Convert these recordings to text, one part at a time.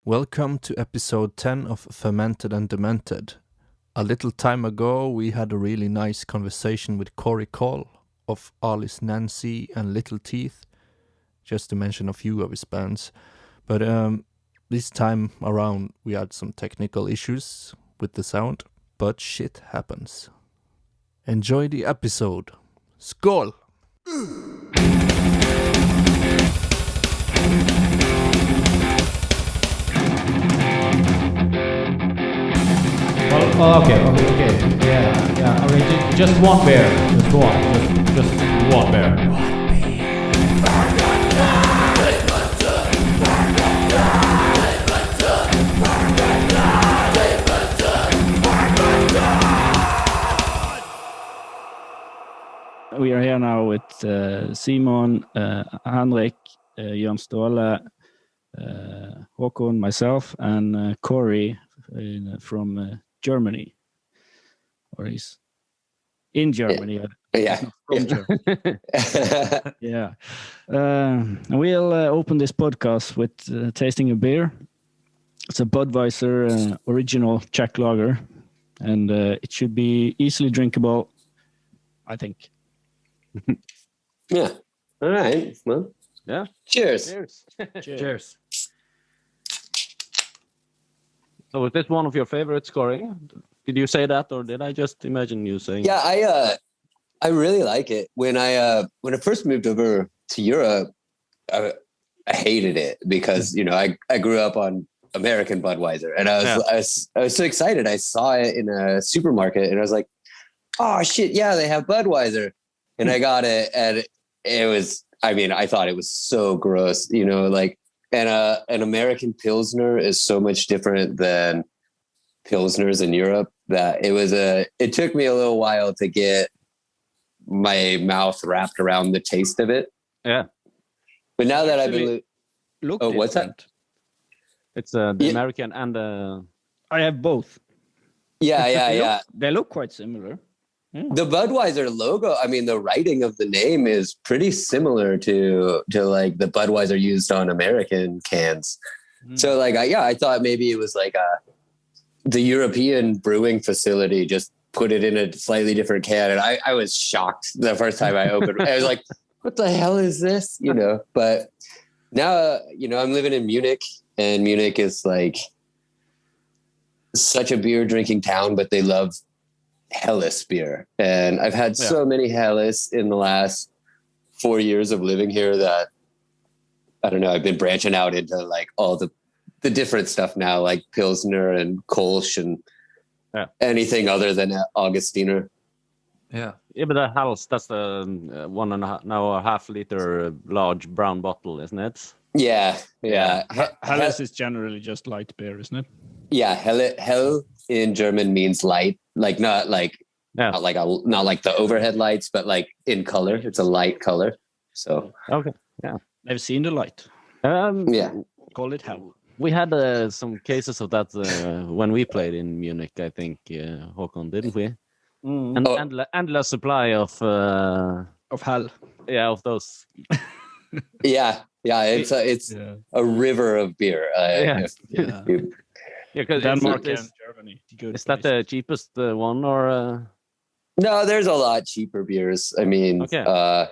Welcome to episode 10 of Fermented and Demented. A little time ago we had a really nice conversation with Cory of Alice Nancy and Little Teeth, just to mention a few of his bands. But this time around we had some technical issues with the sound, but shit happens. Enjoy the episode. Skål! Okay. Yeah. Okay, just one bear. Just one bear. We are here now with Simon, Henrik, Jørn Ståle, Håkon, myself, and Cory from Germany, or he's in Germany. Yeah. From Germany. Yeah. And we'll open this podcast with tasting a beer. It's a Budweiser original Czech lager, and it should be easily drinkable, I think. Yeah. All right. Well, Yeah. cheers. Cheers. So is this one of your favorites, Cory? Did you say that, or did I just imagine you saying? Yeah, I really like it. When I first moved over to Europe, I hated it because I grew up on American Budweiser, and I was so excited. I saw it in a supermarket, and I was like, "Oh shit, yeah, they have Budweiser," and I got it, and it was. I mean, I thought it was so gross, And an American Pilsner is so much different than Pilsners in Europe that it took me a little while to get my mouth wrapped around the taste of it. Yeah. But now that I've been... What's that? It's the American and I have both. Yeah. They look quite similar. Yeah. The Budweiser logo, I mean, the writing of the name is pretty similar to like the Budweiser used on American cans. So I thought maybe it was like the European brewing facility just put it in a slightly different can. And I was shocked the first time I opened it. I was like, what the hell is this? But now, I'm living in Munich, and Munich is like such a beer drinking town, but they love Helles beer. And I've had so many Helles in the last 4 years of living here that I don't know, I've been branching out into like all the different stuff now, like Pilsner and Kolsch and anything other than Augustiner. Yeah, but the Helles, that's the 1.5 liter large brown bottle, isn't it? Yeah. Helles is generally just light beer, isn't it? Yeah, Hell in German means light, like not like the overhead lights, but like in color. It's a light color. So okay, yeah, I've seen the light. Call it hell. We had some cases of that when we played in Munich, I think, Håkon, didn't we? And endless supply of hell. Yeah, of those. Yeah. It's a river of beer. Because Denmark and Germany. Is that the cheapest one, or? No, there's a lot cheaper beers. I mean, so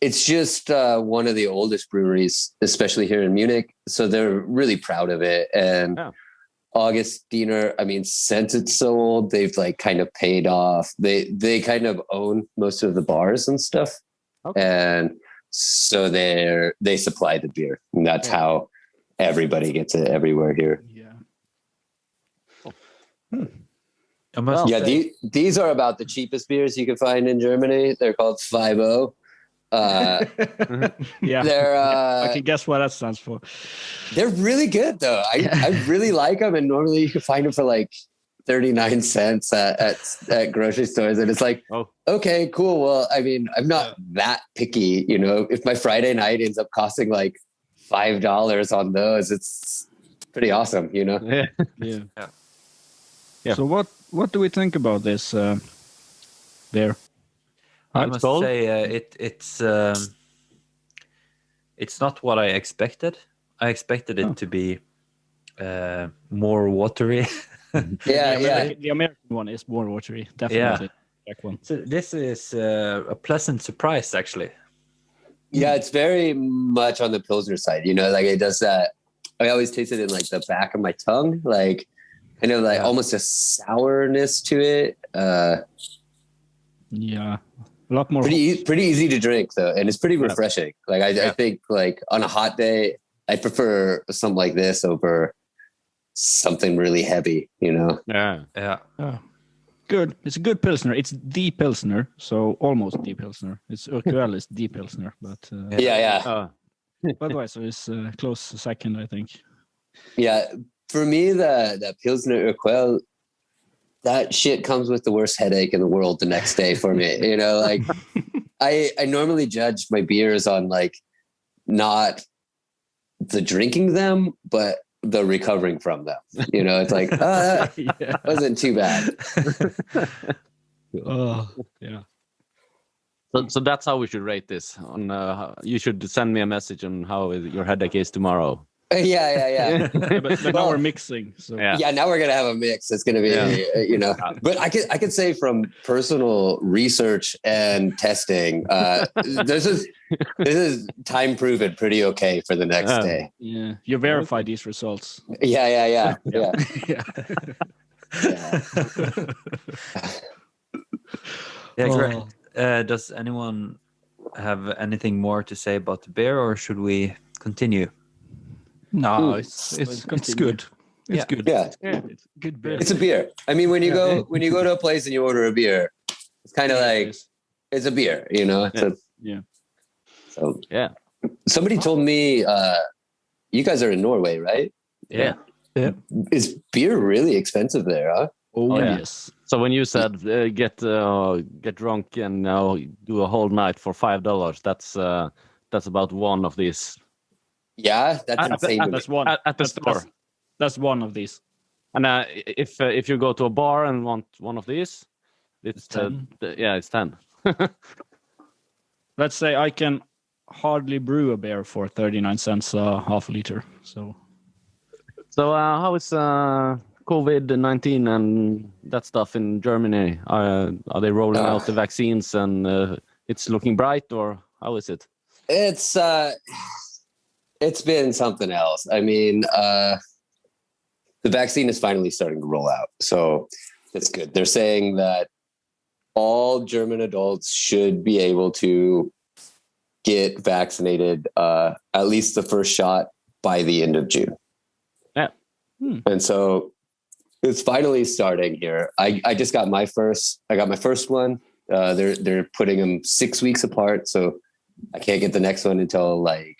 it's just one of the oldest breweries, especially here in Munich. So they're really proud of it. And Augustiner, I mean, since it's so old, they've like kind of paid off. They kind of own most of the bars and stuff. Okay. And so they supply the beer, and that's how everybody gets it everywhere here. These are about the cheapest beers you can find in Germany. They're called 5-0. They're I can guess what that stands for. They're really good though. I really like them, and normally you can find them for like 39 cents at grocery stores, and it's like, okay, cool. Well, I mean, I'm not that picky, if my Friday night ends up costing like $5 on those, it's pretty awesome, Yeah. So what do we think about this beer? I must say it's not what I expected. I expected it to be more watery. The American one is more watery, definitely. Black one. So this is a pleasant surprise, actually. Yeah, it's very much on the Pilsner side. You know, like it does that. I always taste it in like the back of my tongue, like kind of like almost a sourness to it. Yeah, a lot more. Pretty easy to drink though, and it's pretty refreshing. Like I think like on a hot day, I prefer something like this over something really heavy. You know? Yeah. Good. It's a good Pilsner. It's the Pilsner, so almost the Pilsner. It's Urquell is the Pilsner, but Budweiser is close second, I think. Yeah, for me, the Pilsner Urquell, that shit comes with the worst headache in the world the next day for me. You know, like I normally judge my beers on like not the drinking them, but the recovering from them. You know, it's like that wasn't too bad. Yeah. So that's how we should rate this. On you should send me a message on how your headache is tomorrow. Yeah. But now we're mixing. So Now we're gonna have a mix. It's gonna be, you know. But I could say from personal research and testing, this is time proven pretty okay for the next day. Yeah, you verify these results. Yeah. Great. Does anyone have anything more to say about the beer, or should we continue? No, it's good. It's good. Yeah. It's good beer. It's a beer. I mean, when you go to a place and you order a beer, it's kind of like it's a beer, you know. So somebody told me you guys are in Norway, right? Yeah. Is beer really expensive there, huh? Oh yes. So when you said get drunk and do a whole night for $5, that's about one of these. Yeah, that's insane. That's one at the store. That's one of these. And if you go to a bar and want one of these, it's 10. It's 10. Let's say I can hardly brew a beer for 39 cents a half liter. So how is COVID-19 and that stuff in Germany? Are they rolling out the vaccines and it's looking bright, or how is it? It's been something else. I mean, the vaccine is finally starting to roll out, so that's good. They're saying that all German adults should be able to get vaccinated, at least the first shot, by the end of June. Yeah. And so it's finally starting here. I just got my first. I got my first one. They're putting them 6 weeks apart, so I can't get the next one until like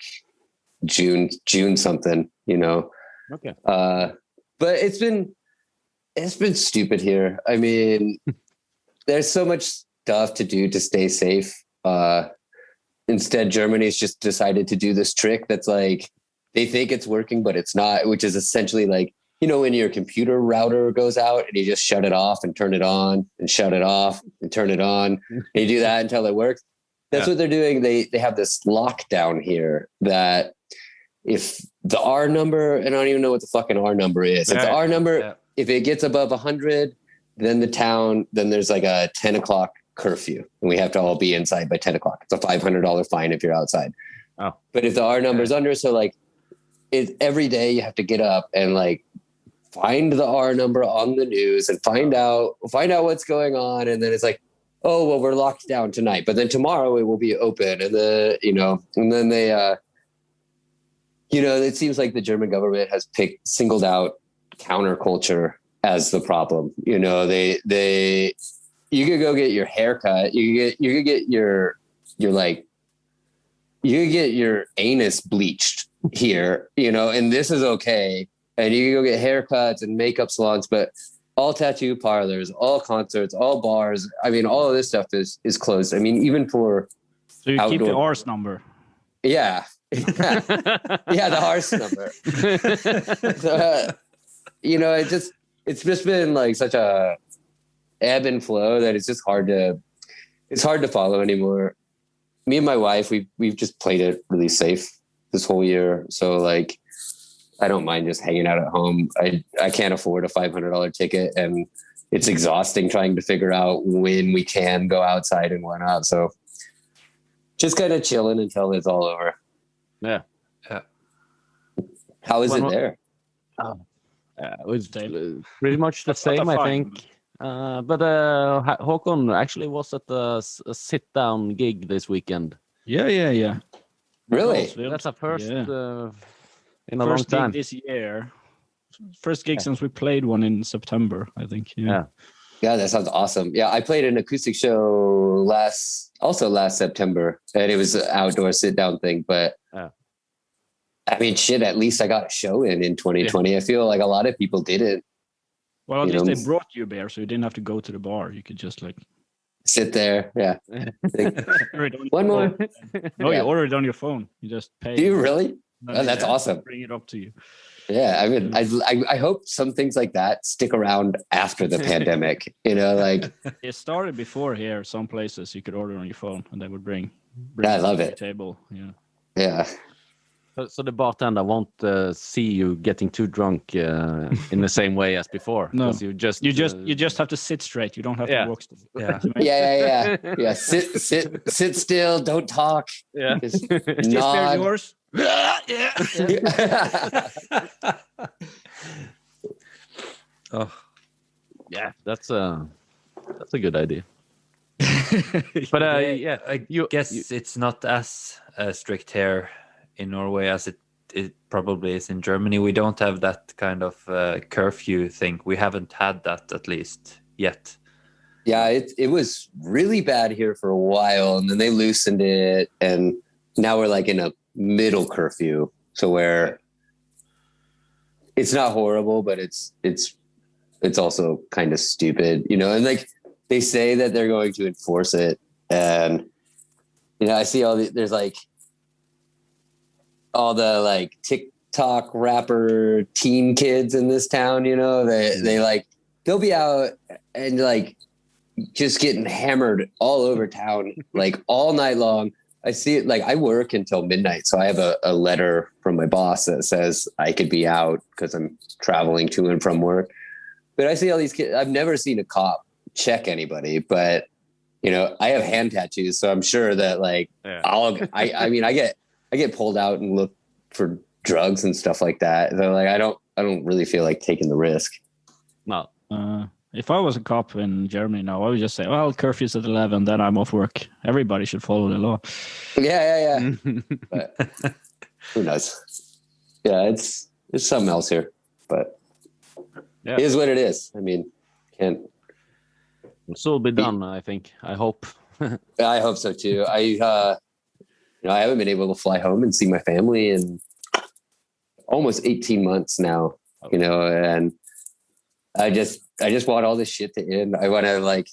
June something, you know. Okay. But it's been stupid here. I mean, there's so much stuff to do to stay safe. Instead, Germany's just decided to do this trick that's like they think it's working, but it's not, which is essentially like, you know, when your computer router goes out and you just shut it off and turn it on and shut it off and turn it on. And you do that until it works. That's what they're doing. They have this lockdown here that if the R number, and I don't even know what the fucking R number is. If the R number, if it gets above 100, then there's like a 10 o'clock curfew and we have to all be inside by 10 o'clock. It's a $500 fine if you're outside. Oh. But if the R number is under, so like every day you have to get up and like find the R number on the news and find out what's going on. And then it's like, oh, well, we're locked down tonight, but then tomorrow it will be open. And and then they, it seems like the German government has singled out counterculture as the problem. You know, you could go get your haircut. You could get your anus bleached here, you know, and this is okay. And you can go get haircuts and makeup salons, but all tattoo parlors, all concerts, all bars. I mean, all of this stuff is closed. I mean, even for so you keep the Rs number. Yeah. The Rs number. So, it's just been like such a ebb and flow that it's just hard to follow anymore. Me and my wife, we've just played it really safe this whole year. So like I don't mind just hanging out at home. I can't afford a $500 ticket, and it's exhausting trying to figure out when we can go outside and whatnot. So just kind of chilling until it's all over. Yeah. How is it there? It was pretty much the same, I think. But Håkon actually was at a sit-down gig this weekend. Yeah. Really? That's a first in a first long time. gig this year. First gig since we played one in September, I think. Yeah. Yeah, that sounds awesome. Yeah, I played an acoustic show last September, and it was an outdoor sit-down thing. But I mean, shit, at least I got a show in 2020. I feel like a lot of people didn't. Well, at least they brought you a beer, so you didn't have to go to the bar. You could just like sit there. Yeah. One more. No, you order it on your phone. You just pay. Do you really? Oh, that's awesome. Bring it up to you. Yeah, I mean, I hope some things like that stick around after the pandemic. You know, like it started before here. Some places you could order on your phone, and they would bring I love to it. the table. Yeah. Yeah. So the bartender won't see you getting too drunk in the same way as before. No, you just have to sit straight. You don't have to walk. Yeah. Sit still. Don't talk. Yeah. Just Is nod. yours? Oh, yeah. That's a good idea. But I guess it's not as strict here in Norway as it probably is in Germany. We don't have that kind of curfew thing. We haven't had that, at least yet. Yeah, it was really bad here for a while, and then they loosened it, and now we're like in a middle curfew, so where it's not horrible, but it's also kind of stupid, you know. And like they say that they're going to enforce it, and you know, I see there's like all the like TikTok rapper teen kids in this town, you know, they'll be out and like just getting hammered all over town, like all night long. I see it, like I work until midnight. So I have a letter from my boss that says I could be out because I'm traveling to and from work. But I see all these kids. I've never seen a cop check anybody, but you know, I have hand tattoos. So I'm sure that like, I mean, I get pulled out and look for drugs and stuff like that. So like, I don't really feel like taking the risk. No. If I was a cop in Germany now, I would just say, well, curfew's at 11, then I'm off work. Everybody should follow the law. Yeah. But who knows? Yeah, it's something else here, but it is what it is. I mean, can't. It'll be done, I think. I hope. I hope so too. I haven't been able to fly home and see my family in almost 18 months now, you know, and I just want all this shit to end. I want to, like,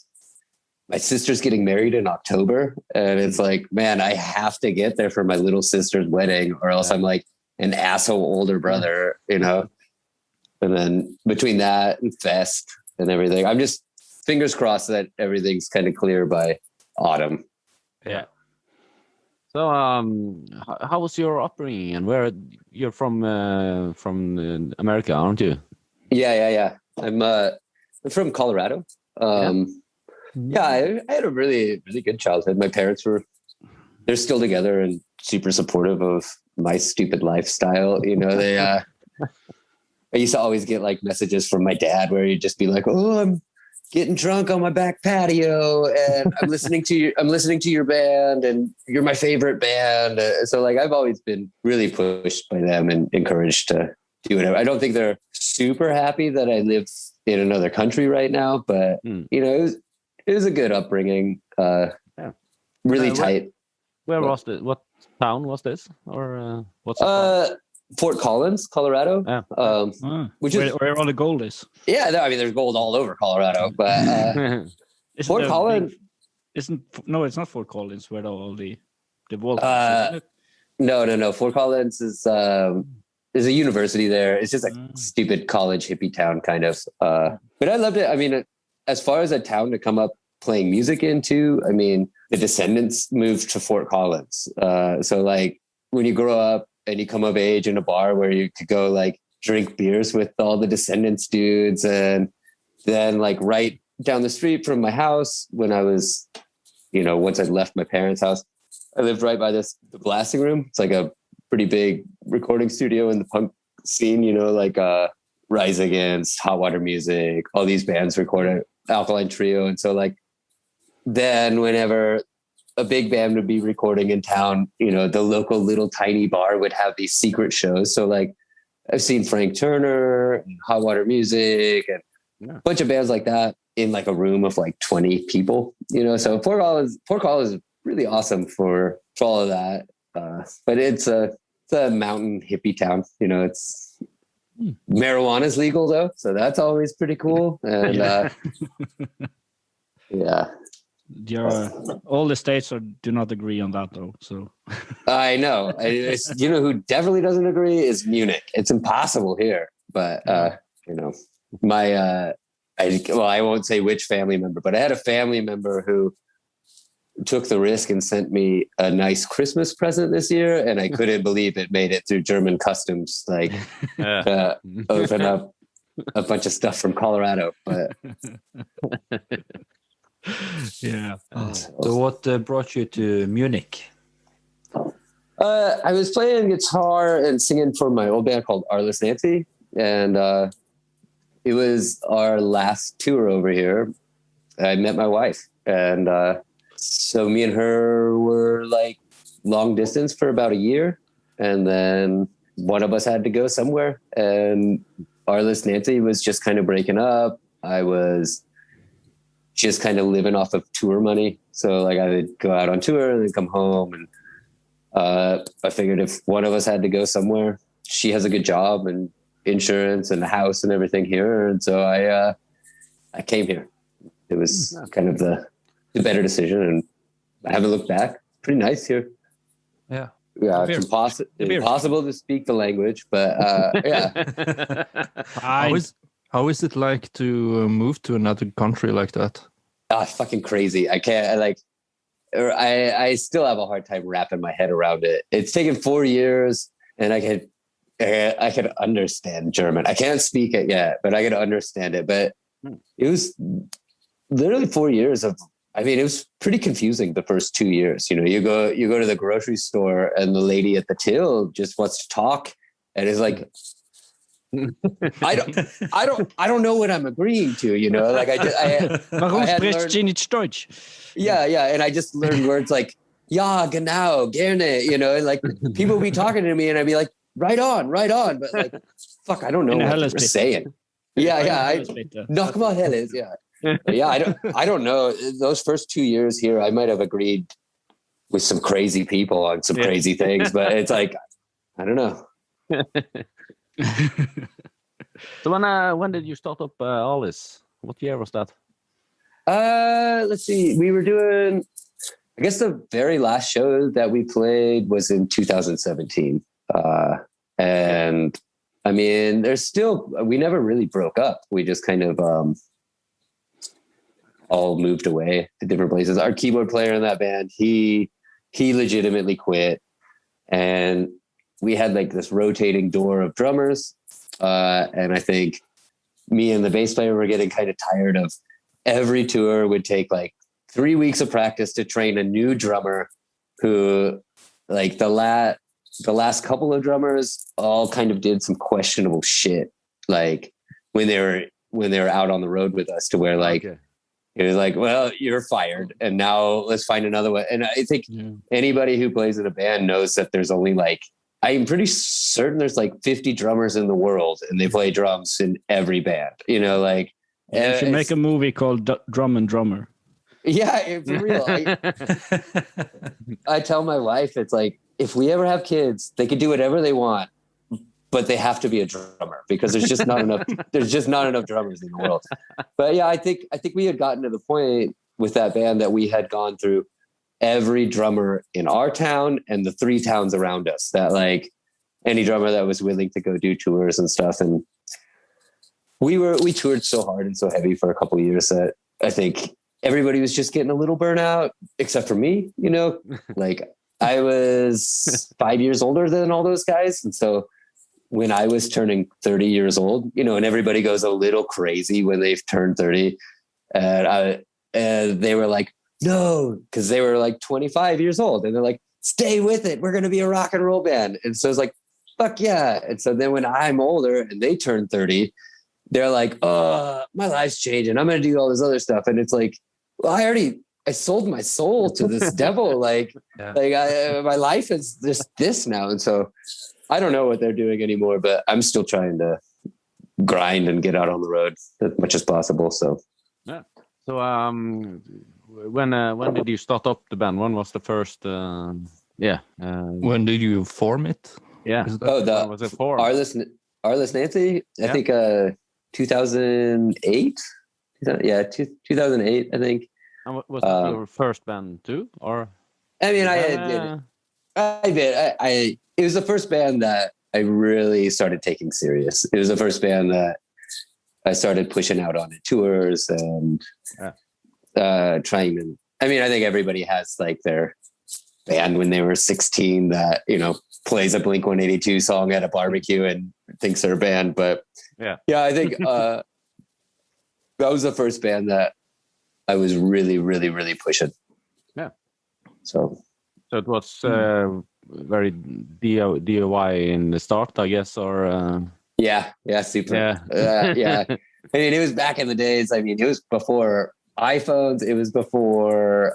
my sister's getting married in October, and it's like, man, I have to get there for my little sister's wedding, or else I'm like an asshole older brother, you know? And then between that and Fest and everything, I'm just fingers crossed that everything's kind of clear by autumn. Yeah. So, how was your upbringing, and where you're from America, aren't you? Yeah. I'm from Colorado. I had a really, really good childhood. My parents they're still together and super supportive of my stupid lifestyle. You know, I used to always get like messages from my dad where he'd just be like, "Oh, I'm getting drunk on my back patio, and I'm listening to your band, and you're my favorite band." So like, I've always been really pushed by them and encouraged to do whatever. I don't think they're super happy that I live in another country right now, but you know, it was a good upbringing. Really tight. Where was it? What town was this? Or what's Fort Collins, Colorado. Which is where all the gold is. Yeah, I mean, there's gold all over Colorado, but Fort Collins it's not Fort Collins where all the volcanoes, isn't it? No. Fort Collins is there's a university there. It's just a stupid college hippie town, kind of. But I loved it. I mean, as far as a town to come up playing music into, I mean, the Descendants moved to Fort Collins. So like when you grow up and you come of age in a bar where you could go like drink beers with all the Descendants dudes. And then like right down the street from my house, when I was, once I'd left my parents' house, I lived right by the blasting room. It's like a pretty big recording studio in the punk scene, like Rise Against, Hot Water Music, all these bands recorded, Alkaline Trio. And so like, then whenever a big band would be recording in town, the local little tiny bar would have these secret shows. So like I've seen Frank Turner and Hot Water Music and a bunch of bands like that in like a room of like 20 people, so Port Call is really awesome for all of that. But it's a mountain hippie town, it's marijuana's legal though. So that's always pretty cool. And yeah. All the states do not agree on that though. So I know. Who definitely doesn't agree is Munich. It's impossible here. But my I won't say which family member, but I had a family member who took the risk and sent me a nice Christmas present this year, and I couldn't believe it made it through German customs. Like open up a bunch of stuff from Colorado, but. Yeah. So what brought you to Munich? I was playing guitar and singing for my old band called Arliss Nancy, and it was our last tour over here. I met my wife, and so me and her were like long distance for about a year, and then one of us had to go somewhere, and Arliss Nancy was just kind of breaking up. I was just kind of living off of tour money. So like I would go out on tour and then come home. And I figured if one of us had to go somewhere, she has a good job and insurance and a house and everything here. And so I came here. It was kind of the better decision, and I haven't looked back. Pretty nice here. Yeah. Yeah, it's impossible to speak the language, but yeah. How is it like to move to another country like that? Fucking crazy. I can't I still have a hard time wrapping my head around it. It's taken 4 years, and I could understand German. I can't speak it yet, but I could understand it. But it was literally 4 years of, it was pretty confusing the first 2 years. You go to the grocery store, and the lady at the till just wants to talk, and is like, I don't know what I'm agreeing to, like Warum spricht sie nicht Deutsch? Yeah. And I just learned words like, ja, genau, gerne, like people be talking to me and I'd be like, right on. But like, fuck, I don't know what they're saying. Yeah. Knock my helles, yeah. But yeah, I don't know. Those first 2 years here, I might have agreed with some crazy people on some crazy things, but it's like, I don't know. So when did you start up all this? What year was that? Let's see. We were doing, I guess the very last show that we played was in 2017. And we never really broke up. We just kind of all moved away to different places. Our keyboard player in that band, he legitimately quit, and we had like this rotating door of drummers. And I think me and the bass player were getting kind of tired of every tour would take like 3 weeks of practice to train a new drummer who, like the last couple of drummers all kind of did some questionable shit. Like when they were out on the road with us, to where like, it was like, well, you're fired, and now let's find another one. And I think anybody who plays in a band knows that there's only like, I'm pretty certain there's like 50 drummers in the world, and they play drums in every band, like. You should make a movie called Drum and Drummer. Yeah, for real. I tell my wife, it's like, if we ever have kids, they can do whatever they want, but they have to be a drummer, because there's just not enough. There's just not enough drummers in the world. But yeah, I think we had gotten to the point with that band that we had gone through every drummer in our town and the 3 towns around us, that like any drummer that was willing to go do tours and stuff. And we toured so hard and so heavy for a couple of years that I think everybody was just getting a little burnout, except for me, like I was 5 years older than all those guys. And so when I was turning 30 years old, and everybody goes a little crazy when they've turned 30. And they were like, no, because they were like 25 years old. And they're like, stay with it. We're going to be a rock and roll band. And so it's like, fuck yeah. And so then when I'm older and they turn 30, they're like, oh, my life's changing. I'm going to do all this other stuff. And it's like, well, I sold my soul to this devil. Like my life is just this now. And so I don't know what they're doing anymore, but I'm still trying to grind and get out on the road as much as possible. So, yeah. So, when did you start up the band? When was the first? When did you form it? Yeah. Was it for Arliss Nancy? I think 2008. Yeah, 2008. I think. And was that your first band too, or? I mean, I did. It was the first band that I really started taking serious. It was the first band that I started pushing out on tours and trying to. I mean, I think everybody has like their band when they were 16 that plays a Blink-182 song at a barbecue and thinks they're a band. But I think that was the first band that I was really, really, really pushing. Yeah. So it was very DIY in the start, I guess, or super. Yeah. I mean, it was back in the days. I mean, it was before iPhones. It was before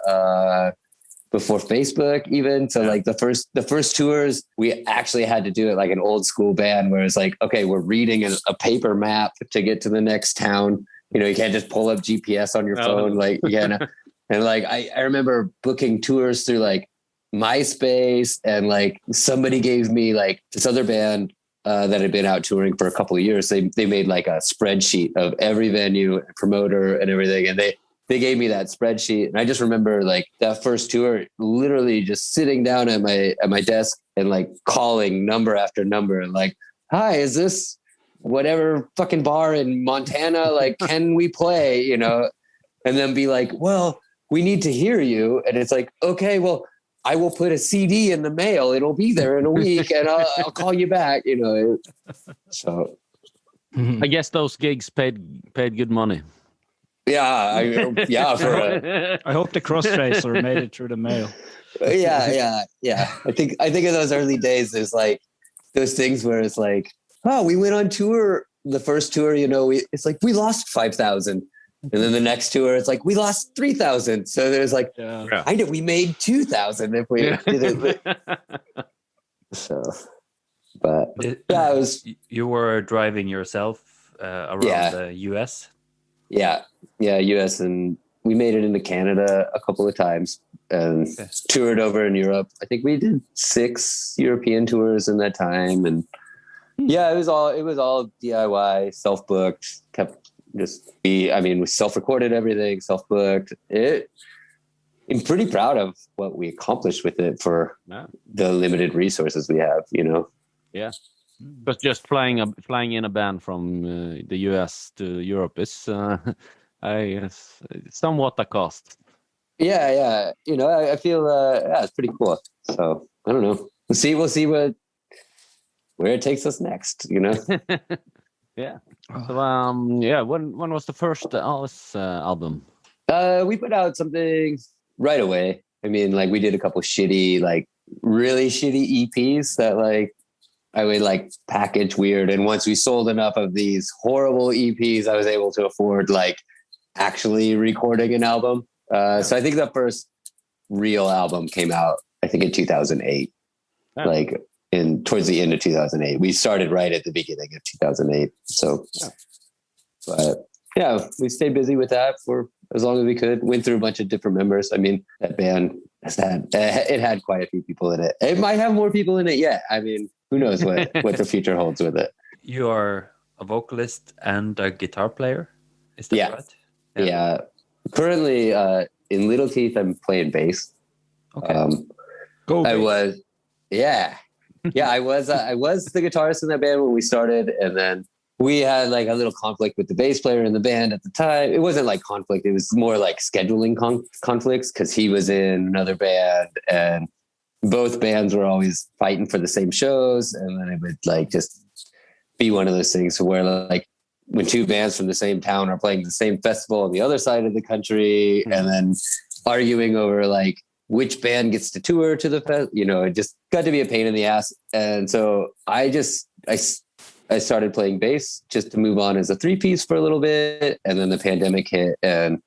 Facebook even. So like the first tours, we actually had to do it like an old school band where it's like, okay, we're reading a paper map to get to the next town. You can't just pull up GPS on your phone. Like, and like, I remember booking tours through like MySpace, and like somebody gave me like this other band that had been out touring for a couple of years. They made like a spreadsheet of every venue, promoter and everything. And they gave me that spreadsheet. And I just remember like that first tour, literally just sitting down at my desk and like calling number after number and like, hi, is this whatever fucking bar in Montana? Like, can we play, and then be like, well, we need to hear you. And it's like, okay, well, I will put a CD in the mail. It'll be there in a week and I'll call you back, So I guess those gigs paid good money. Yeah. I hope the cross-tracer made it through the mail. Yeah. I think in those early days, there's like those things where it's like, oh, we went on tour. The first tour, it's like we lost 5,000. And then the next tour, it's like we lost 3,000. So there's like, kind of, we made 2,000 if we did it. So, but it was. You were driving yourself around the US. Yeah, US, and we made it into Canada a couple of times and toured over in Europe. I think we did 6 European tours in that time, and it was all DIY, self-booked, we self-recorded everything, self-booked. I'm pretty proud of what we accomplished with it for the limited resources we have, Yeah. But just flying in a band from the US to Europe is somewhat a cost. Yeah. I feel it's pretty cool. So I don't know. We'll see where it takes us next, Yeah. So when was the first Alice album? We put out something right away. I mean, like we did a couple shitty, like really shitty EPs that like I would like package weird. And once we sold enough of these horrible EPs, I was able to afford like actually recording an album. So I think the first real album came out, I think in 2008, like towards the end of 2008. We started right at the beginning of 2008. So, but we stayed busy with that for as long as we could. Went through a bunch of different members. I mean, that band had quite a few people in it. It might have more people in it yet. I mean, who knows what the future holds with it. You are a vocalist and a guitar player. Is that right? Yeah. Currently, in Little Teeth, I'm playing bass. Okay. I was the guitarist in that band when we started, and then we had like a little conflict with the bass player in the band at the time. It wasn't like conflict; it was more like scheduling conflicts because he was in another band, and both bands were always fighting for the same shows. And then it would like just be one of those things where like when two bands from the same town are playing the same festival on the other side of the country and then arguing over like which band gets to tour to the fest, you know, it just got to be a pain in the ass. And so I started playing bass just to move on as a 3-piece for a little bit. And then the pandemic hit and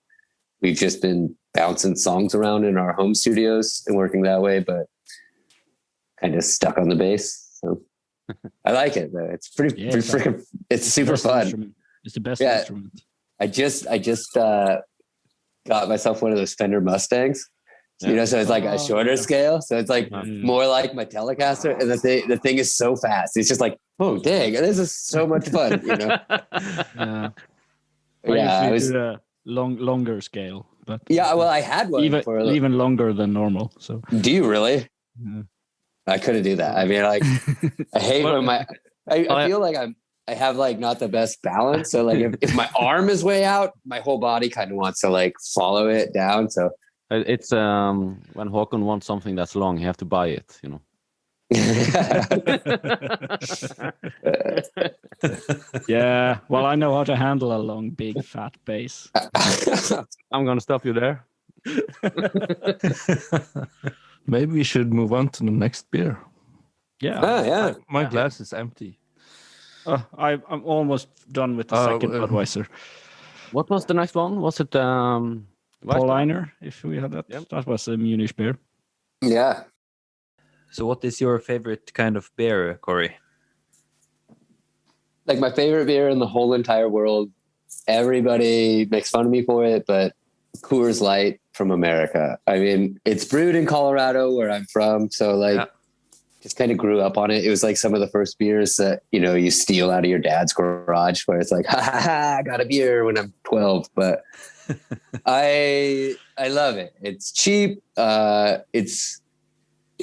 we've just been bouncing songs around in our home studios and working that way, but kind of stuck on the bass. So I like it though. It's pretty freaking, it's super fun. Instrument. It's the best instrument. I just got myself one of those Fender Mustangs. You know, so it's like a shorter scale. So it's like more like my Telecaster. And the thing is so fast. It's just like, oh, dang, this is so much fun, you know? I was a longer scale. But well, I had one even longer than normal. So do you really? Yeah. I couldn't do that. I mean, like, I hate when I feel like I have like not the best balance. So like if my arm is way out, my whole body kind of wants to like follow it down. So it's when Håkon wants something that's long, you have to buy it, you know. Yeah, well, I know how to handle a long, big, fat bass. I'm gonna stop you there. Maybe we should move on to the next beer. Yeah. My glass is empty. I'm almost done with the second Budweiser. What was the next one? Was it Pauliner, if we had that? Yep. That was a Munich beer. Yeah. So what is your favorite kind of beer, Cory? Like my favorite beer in the whole entire world. Everybody makes fun of me for it, but Coors Light from America. I mean, it's brewed in Colorado where I'm from. So like just kind of grew up on it. It was like some of the first beers that, you know, you steal out of your dad's garage where it's like, I got a beer when I'm 12, but I love it. It's cheap. It's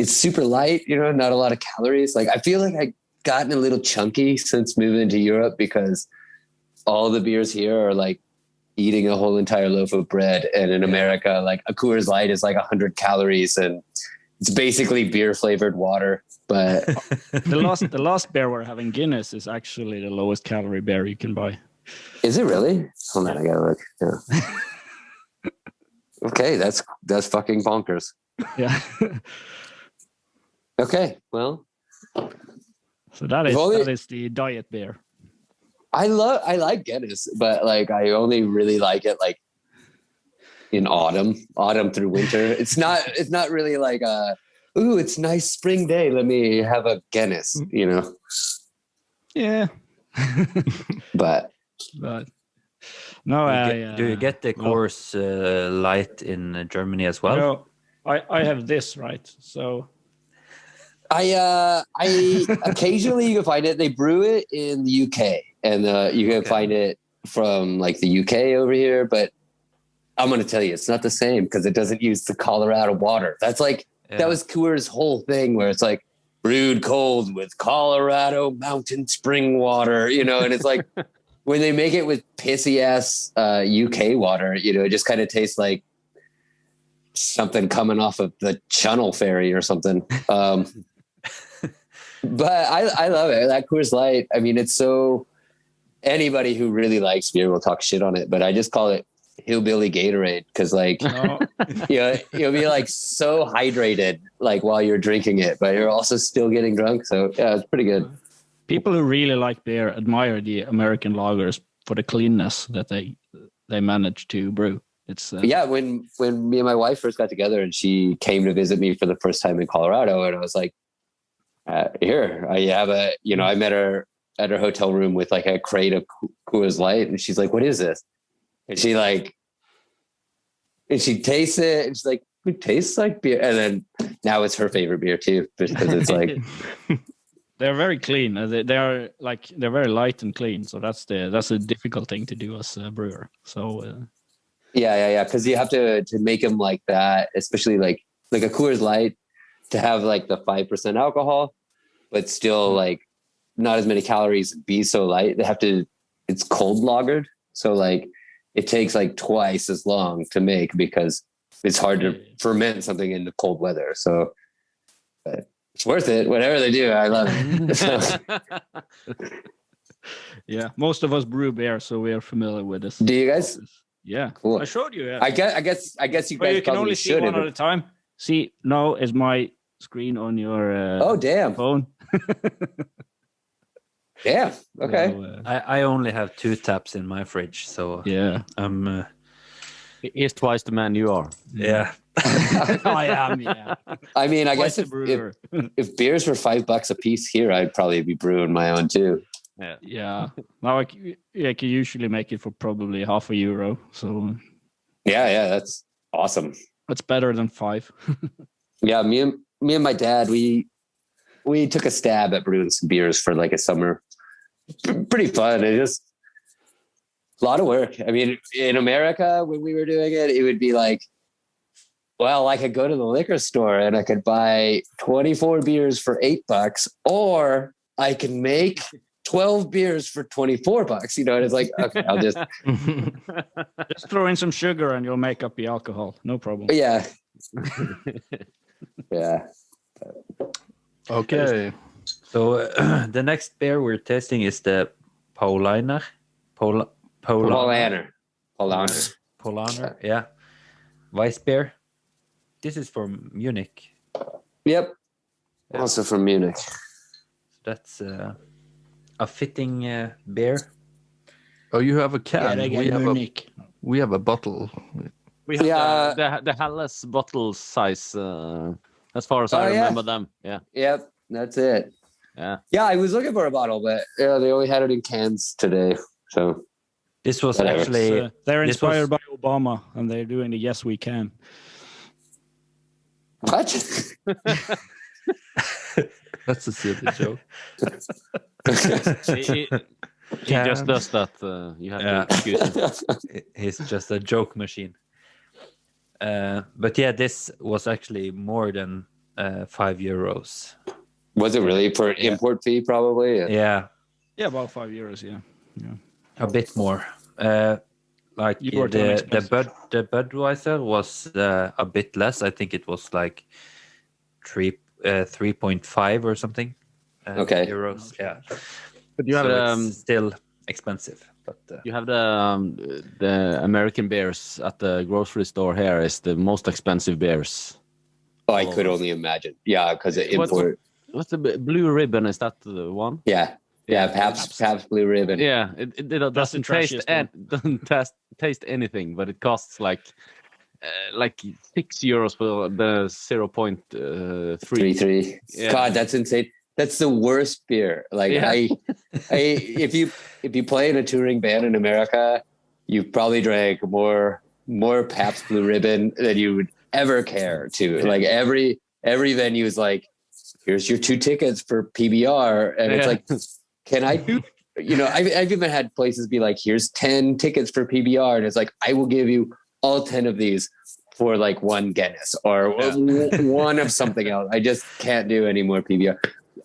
super light, you know, not a lot of calories. Like I feel like I've gotten a little chunky since moving to Europe because all the beers here are like eating a whole entire loaf of bread. And in America, like a Coors Light is like 100 calories and it's basically beer flavored water. But the last beer we're having, Guinness, is actually the lowest calorie beer you can buy. Is it really? Hold on, I gotta look. Yeah. Okay, that's fucking bonkers. Yeah. Okay, well. So that is the diet beer. I like Guinness, but like I only really like it like in autumn through winter. It's not really like it's nice spring day. Let me have a Guinness, you know? Yeah. but no, do you get the Coors Light in Germany as well? No, I have this, right? So I occasionally you can find it. They brew it in the UK, and you can find it from like the UK over here. But I'm going to tell you, it's not the same because it doesn't use the Colorado water. That's like that was Coors' whole thing, where it's like brewed cold with Colorado mountain spring water, you know. And it's like when they make it with pissy ass UK water, you know, it just kind of tastes like something coming off of the Channel Ferry or something. But I love it. That Coors Light, I mean, it's so, anybody who really likes beer will talk shit on it, but I just call it hillbilly Gatorade because like, you know, you'll be like so hydrated like while you're drinking it, but you're also still getting drunk. So yeah, it's pretty good. People who really like beer admire the American lagers for the cleanness that they manage to brew. It's when me and my wife first got together and she came to visit me for the first time in Colorado, and I was like, here, I have a, you know, I met her at her hotel room with like a crate of Coors Light, and she's like, what is this? And she tastes it, and she's like, it tastes like beer. And then now it's her favorite beer too, because it's like they're very clean. They're very light and clean. So that's a difficult thing to do as a brewer. So yeah, because you have to make them like that, especially like a Coors Light, to have like the 5% alcohol, but still like not as many calories, be so light. It's cold lagered. So like it takes like twice as long to make because it's hard to ferment something in the cold weather. So But it's worth it. Whatever they do, I love it. So, Yeah, most of us brew beer, so we are familiar with this. do you guys? Yeah, Cool. I showed you. Yeah. I guess you But guys you can probably only see should. one at a time. See, now is my screen on your Oh, damn. phone. Damn. Okay. So, I only have 2 taps in my fridge, so yeah, He's twice the man you are. yeah. I am. Yeah, I mean, I Twice guess the brewer. if beers were $5 a piece here, I'd probably be brewing my own too. Yeah. Now I can usually make it for probably €0.5. So Yeah, that's awesome. that's better than 5. Yeah, me and my dad, we took a stab at brewing some beers for like a summer. Pretty fun. It just a lot of work. I mean, in America, when we were doing it, it would be like, well, I could go to the liquor store and I could buy 24 beers for $8, or I can make 12 beers for $24. You know, and it's like, okay, I'll just Just throw in some sugar and you'll make up the alcohol. No problem. yeah. Yeah. Okay. So the next beer we're tasting is the Paulaner. Paulaner. Yeah. Weiss beer. This is from Munich. Yep. Also from Munich. That's a fitting beer. Oh, you have a can. Munich. We have a bottle. We have Yeah. the Helles bottle size, as far as I remember them. Yeah. Yep. That's it. Yeah. Yeah, I was looking for a bottle, but they only had it in cans today. So This was Whatever. actually They're this inspired was- by Obama, and they're doing the Yes We Can. what? That's a silly joke. He just does that. You have to excuse him. he's just a joke machine. But yeah, this was actually more than €5. Was it really for an import fee? Probably. Yeah, Yeah, about €5. Yeah. a bit more. Like You were telling the Budweiser was a bit less. I think it was like 3.5 or something. Okay. Euros. Yeah, But you have it's still expensive. But you have the American beers at the grocery store here is the most expensive beers. Oh, I could only imagine. Yeah, because it import. What's the Blue Ribbon? Is that the one? Yeah. Pabst Blue Ribbon. Yeah, it doesn't taste doesn't taste anything, but it costs like €6 for the 0.3. 3.3. Yeah. God, that's insane. That's the worst beer. Like Yeah. if you play in a touring band in America, you probably drank more Pabst Blue Ribbon than you would ever care to. Like every venue is like, here's your 2 tickets for PBR, and it's like, can I do? You know, I've even had places be like, here's 10 tickets for PBR, and it's like, I will give you all 10 of these for like one Guinness or one of something else. I just can't do any more PBR.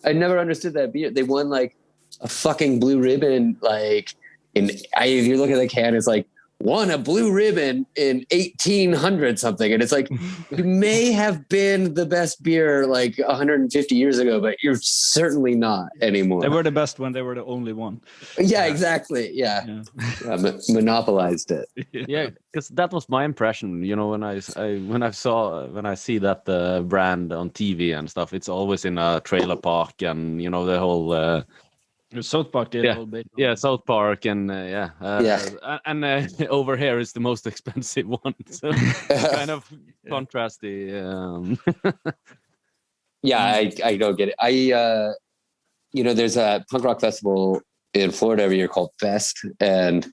I never understood that beer. They won like a fucking Blue Ribbon. Like if you look at the can, it's like won a Blue Ribbon in 1800 something. And it's like, you may have been the best beer like 150 years ago, but you're certainly not anymore. They were the best when they were the only one. Yeah, exactly. Yeah. Monopolized it. Yeah, because that was my impression. You know, when I see that brand on TV and stuff, it's always in a trailer park, and you know the whole. South Park did a little bit. Yeah, South Park, and and over here is the most expensive one. So kind of contrasty. Yeah, I don't get it. There's a punk rock festival in Florida every year called Fest, and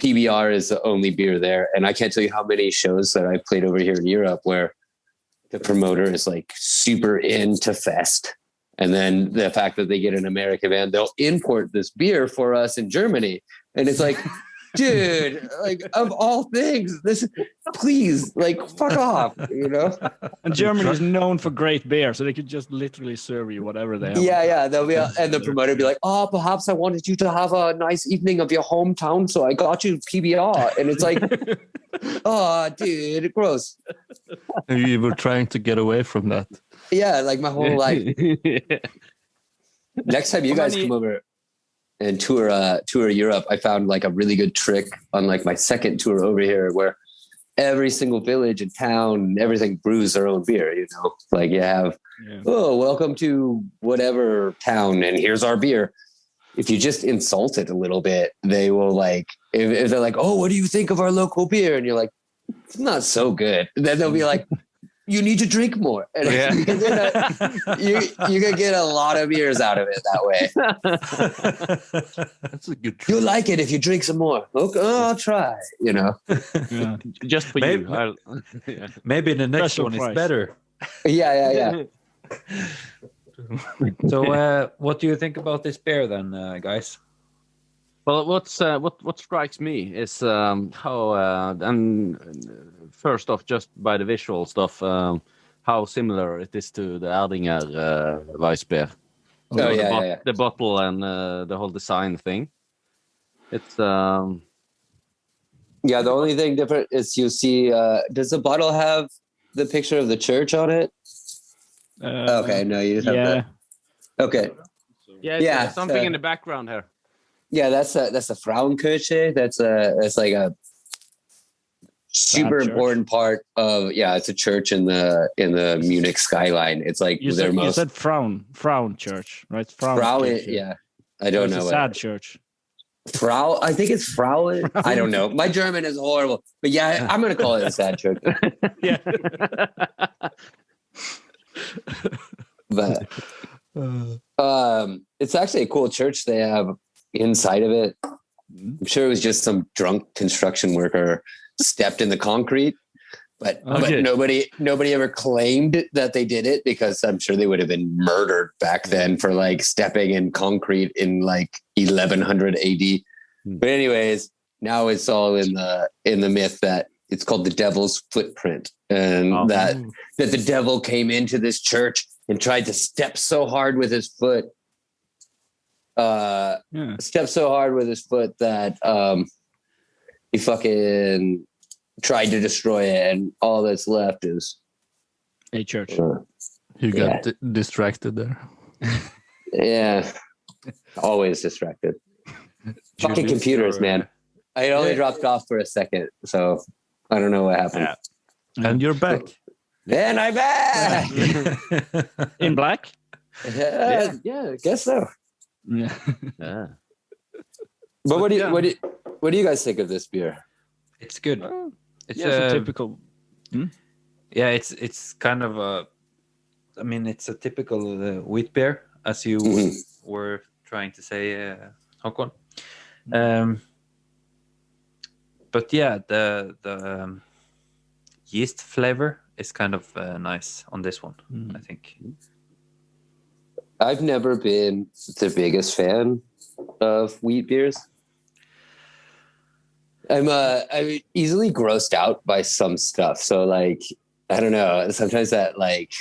PBR is the only beer there. And I can't tell you how many shows that I've played over here in Europe where the promoter is like super into Fest. And then the fact that they get an American band, they'll import this beer for us in Germany. And it's like, dude, like of all things, please, like fuck off, you know? And Germany is known for great beer, so they could just literally serve you whatever they have. Yeah. They'll be, and the promoter will be like, oh, perhaps I wanted you to have a nice evening of your hometown, so I got you PBR. And it's like, oh, dude, gross. You were trying to get away from that. Yeah, like my whole life. Next time you guys come over and tour Europe, I found like a really good trick on like my second tour over here, where every single village and town and everything brews their own beer. You know, like you have, welcome to whatever town, and here's our beer. If you just insult it a little bit, they will like. If they're like, "Oh, what do you think of our local beer?" and you're like, "It's not so good," then they'll be like, "You need to drink more." And you can get a lot of beers out of it that way. That's a good trick. You'll like it if you drink some more. Okay, I'll try. You know, Just for Maybe- you. Maybe the next Special one price. is better. yeah. So, what do you think about this beer then, guys? Well, what strikes me is how and first off, just by the visual stuff, how similar it is to the Erdinger Weissbier. The bottle and the whole design thing. It's The only thing different is you see. Does the bottle have the picture of the church on it? Okay, no, you just have that. Okay, there's something in the background here. yeah, that's a Frauenkirche. That's like a super church. important part of. Yeah, it's a church in the Munich skyline. It's like You their most said Frauen Church, right? Frau. Kirche. Yeah, I don't It's know a what sad church. Frau. I think it's Frauen. I don't know. My German is horrible, but yeah, I'm gonna call it a sad church. Yeah. But it's actually a cool church they have inside of it. I'm sure it was just some drunk construction worker stepped in the concrete, but nobody ever claimed that they did it, because I'm sure they would have been murdered back then for like stepping in concrete in like 1100 AD. But anyways, now it's all in the myth that it's called the devil's footprint, and that the devil came into this church and tried to step so hard with his foot, that he fucking tried to destroy it, and all that's left is A church. You got distracted there. Yeah, always distracted. Fucking computers, man. I only dropped off for a second, so I don't know what happened. And you're back. And I'm back. In black? Yeah, I guess so. Yeah. But what do you guys think of this beer? It's good. It's a typical. Yeah, it's kind of a. I mean, it's a typical wheat beer, as you were trying to say, Håkon. But yeah, the yeast flavor is kind of nice on this one, I think. I've never been the biggest fan of wheat beers. I'm easily grossed out by some stuff. So like, I don't know, sometimes that like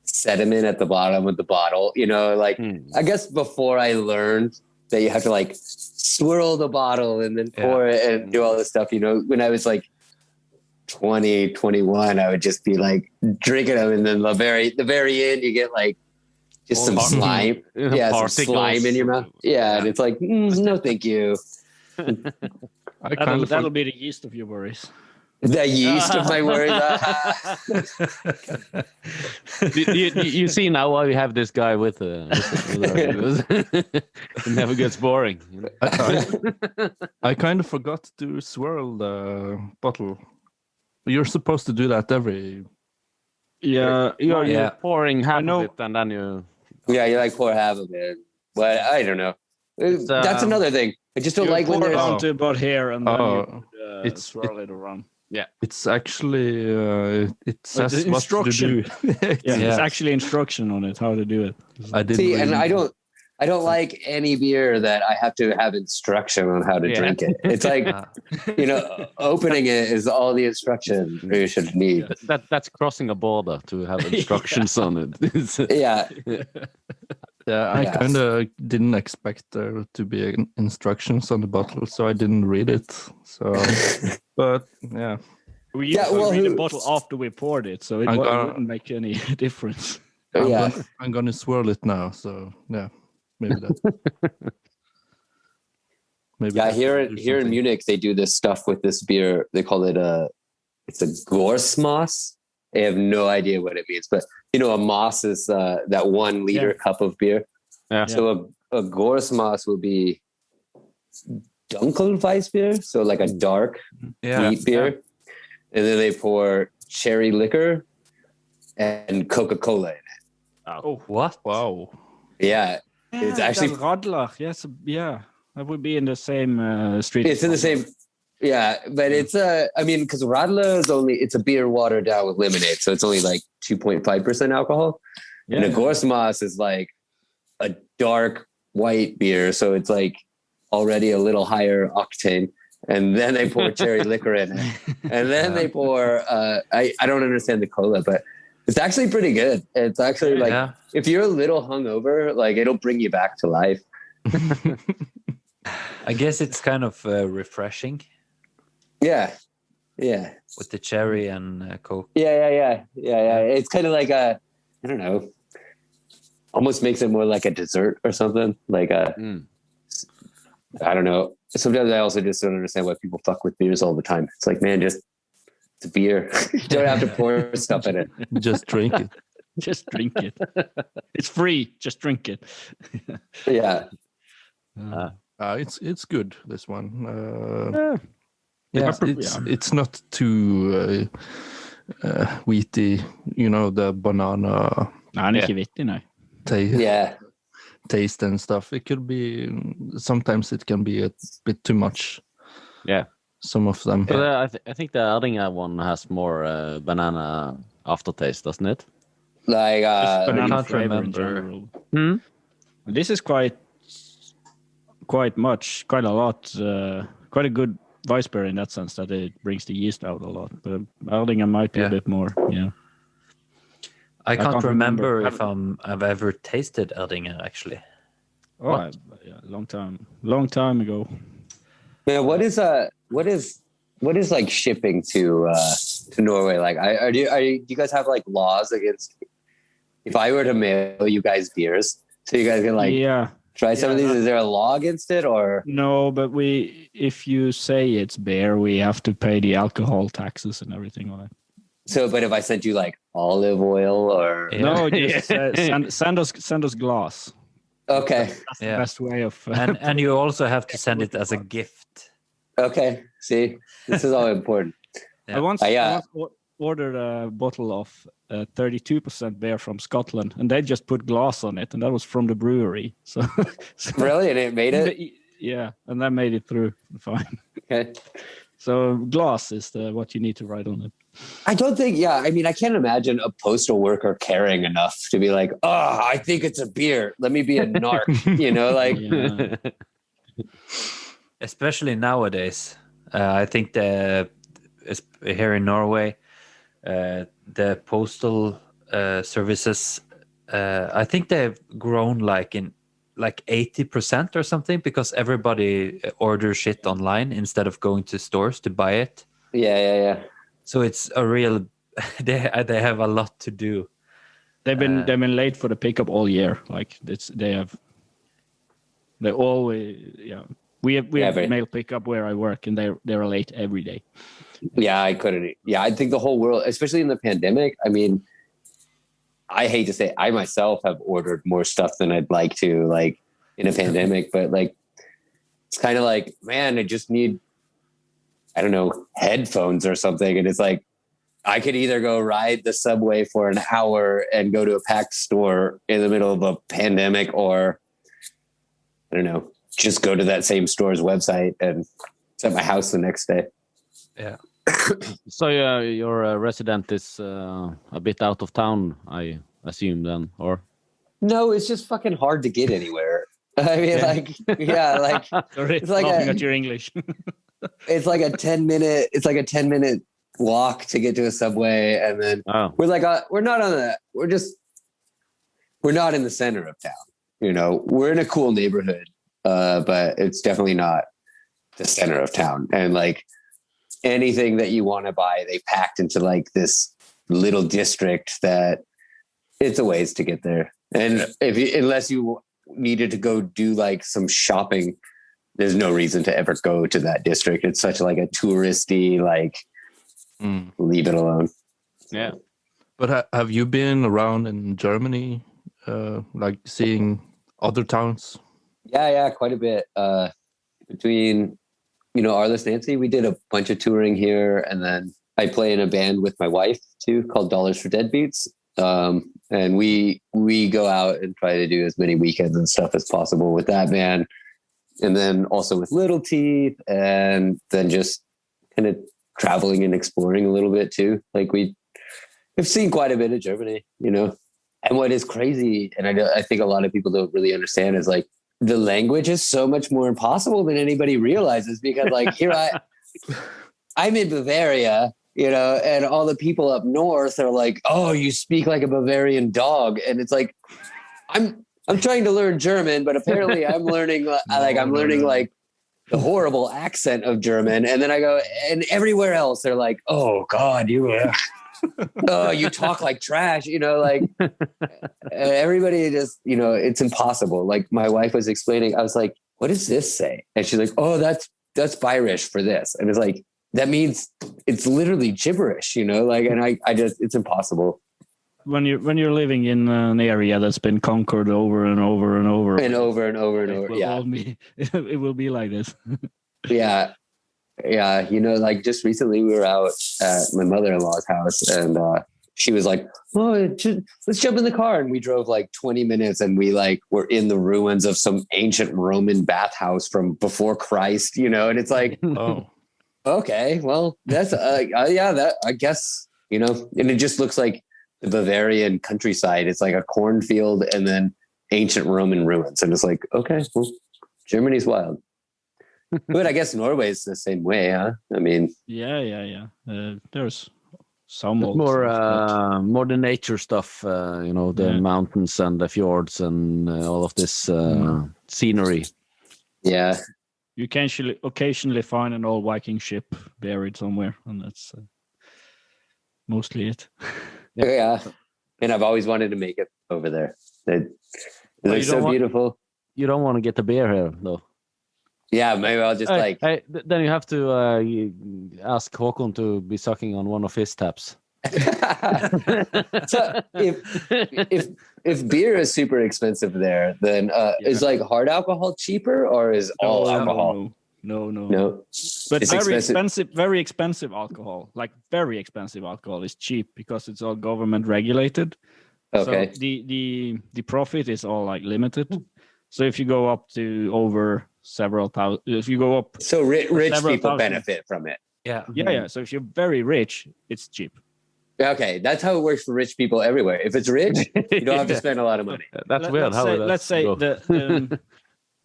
sediment at the bottom of the bottle, you know, like I guess before I learned that you have to like swirl the bottle and then pour it and do all this stuff, you know, when I was like 20, 21, I would just be like drinking them, and then the very end you get like just some slime. Yeah, some slime in your mouth. Yeah, and it's like, no, thank you. That'll be the yeast of your worries. The yeast of my worries. You see now why we have this guy with it never gets boring. I kind of forgot to swirl the bottle. You're supposed to do that every. You're pouring half of it, and then you. Yeah, you like pour half of it, but I don't know. That's another thing. I just don't like when pour there's it onto about here and then you it's swirl it around. Yeah, it's actually it says the what to do. It's actually instruction on it how to do it. I didn't see, and really- I don't like any beer that I have to have instruction on how to drink it. It's like, you know, opening it is all the instruction you should need. that's crossing a border to have instructions on it. Yeah. I kind of didn't expect there to be instructions on the bottle, so I didn't read it. So, but yeah, We Yeah, usually well, read the who- bottle after we poured it, so it I'm gonna- wouldn't make any difference. I'm gonna swirl it now. So yeah, maybe that. Maybe Yeah, that here will do in something. Munich, they do this stuff with this beer. They call it it's a Gorsmaß. I have no idea what it means, but you know, a Maß is that 1 liter cup of beer. Yeah. So a Gorsmaß will be Dunkelweißbier, so like a dark wheat beer, and then they pour cherry liquor and Coca-Cola in it. Oh, What? Wow. Yeah, it's actually that's Radler. Yes, yeah, that would be in the same street. it's in the same. Yeah, but it's I mean, because Radler is it's a beer watered down with lemonade, so it's only like 2.5% alcohol. Yeah, And a Gorsmaß is like a dark white beer, so it's like already a little higher octane. And then they pour cherry liquor in it, and then they pour. I don't understand the cola, but it's actually pretty good. It's actually like if you're a little hungover, like it'll bring you back to life. I guess it's kind of refreshing Yeah, yeah. with the cherry and Coke. Yeah. It's kind of like I don't know, almost makes it more like a dessert or something. Like I don't know. Sometimes I also just don't understand why people fuck with beers all the time. It's like, man, it's a beer. You don't have to pour stuff in it. Just drink it. Just drink it. It's free. Just drink it. Yeah. It's good. This one. Yeah, It's not too wheaty. You know, the banana Nei, han er ikke vittig, nei. Yeah. taste and stuff. It could be sometimes it can be a bit too much. Yeah. Some of them. But I think the Erdinger one has more banana aftertaste, doesn't it? Like Just banana can't flavor in remember. general. This is quite a lot, quite a good vice beer in that sense that it brings the yeast out a lot. But Erdinger might be a bit more, yeah. I can't remember if Have- I've ever tasted Erdinger actually. Oh, yeah, long time ago. man, what is like shipping to Norway? Like, do you guys have like laws against if I were to mail you guys beers so you guys can like try some of these? Is there a law against it or No, but if you say it's beer, we have to pay the alcohol taxes and everything on it. so? But if I sent you like olive oil or No, just send us glass. okay, That's the best way of. And you also have to send it as a gift. okay, see, this is all important. I once ordered a bottle of 32% beer from Scotland, and they just put glass on it, and that was from the brewery. So Really, and it made it. Yeah, and that made it through fine. Okay. So glass is what you need to write on it. I don't think, I mean, I can't imagine a postal worker caring enough to be like, oh, I think it's a beer. Let me be a narc, you know, like, Yeah. Especially nowadays. I think here in Norway, the postal services, I think they've grown like 80% or something because everybody orders shit online instead of going to stores to buy it. Yeah. So it's a real they have a lot to do. They've been late for the pickup all year. Like they always We have mail pickup where I work, and they're late every day. Yeah, I couldn't. Yeah, I think the whole world, especially in the pandemic. I mean, I hate to say, I myself have ordered more stuff than I'd like to, like in a pandemic. But like, it's kind of like, man, I just need, I don't know, headphones or something. And it's like, I could either go ride the subway for an hour and go to a packed store in the middle of a pandemic, or I don't know, just go to that same store's website and it's at my house the next day. Yeah. So your resident is a bit out of town, I assume then, or? No, it's just fucking hard to get anywhere. I mean, like Sorry, it's like laughing at your English. it's like a 10-minute walk to get to a subway, and then we're not in the center of town. You know, we're in a cool neighborhood, but it's definitely not the center of town. And like, anything that you want to buy, they packed into like this little district that it's a ways to get there. And unless you needed to go do like some shopping, there's no reason to ever go to that district. It's such like a touristy, like leave it alone. Yeah. But have you been around in Germany, like seeing other towns? Yeah, quite a bit. Between, Arliss Nancy, we did a bunch of touring here, and then I play in a band with my wife too called Dollars for Deadbeats. And we go out and try to do as many weekends and stuff as possible with that band. And then also with Little Teeth, and then just kind of traveling and exploring a little bit too. Like we've seen quite a bit of Germany, and what is crazy, and I think a lot of people don't really understand, is like the language is so much more impossible than anybody realizes, because like here I'm in Bavaria, and all the people up north are like, oh, you speak like a Bavarian dog. And it's like, I'm trying to learn German, but apparently I'm learning like the horrible accent of German. And then I go, and everywhere else they're like, oh God, you talk like trash, like everybody just, it's impossible. Like my wife was explaining, I was like, what does this say? And she's like, oh, that's Bayerish for this. And it's like, that means it's literally gibberish, like, and I just, it's impossible. When you're living in an area that's been conquered over and over and over and over and over and over, it will be like this. Yeah. Like just recently we were out at my mother-in-law's house, and she was like, oh, let's jump in the car. And we drove like 20 minutes, and we like were in the ruins of some ancient Roman bathhouse from before Christ, and it's like, Oh, okay, well, that's that I guess, and it just looks like the Bavarian countryside. It's like a cornfield and then ancient Roman ruins, and it's like, okay, well, Germany's wild. But I guess Norway's the same way, huh? I mean, yeah. There's some more the nature stuff, the mountains and the fjords and all of this scenery. Yeah. You can occasionally find an old Viking ship buried somewhere, and that's mostly it. Yeah. And I've always wanted to make it over there. They're so beautiful. You don't want to get the beer here, though. Yeah, maybe I'll just then you have to ask Håkon to be sucking on one of his taps. So if beer is super expensive there, then is like hard alcohol cheaper, or is all alcohol? No. But it's very expensive alcohol, like very expensive alcohol, is cheap because it's all government regulated. Okay. So the profit is all like limited. So if you go up to over several thousand, if you go up, so rich people benefit from it. Yeah. So if you're very rich, it's cheap. Okay, that's how it works for rich people everywhere. If it's rich, you don't have to spend a lot of money. That's weird. Let's say the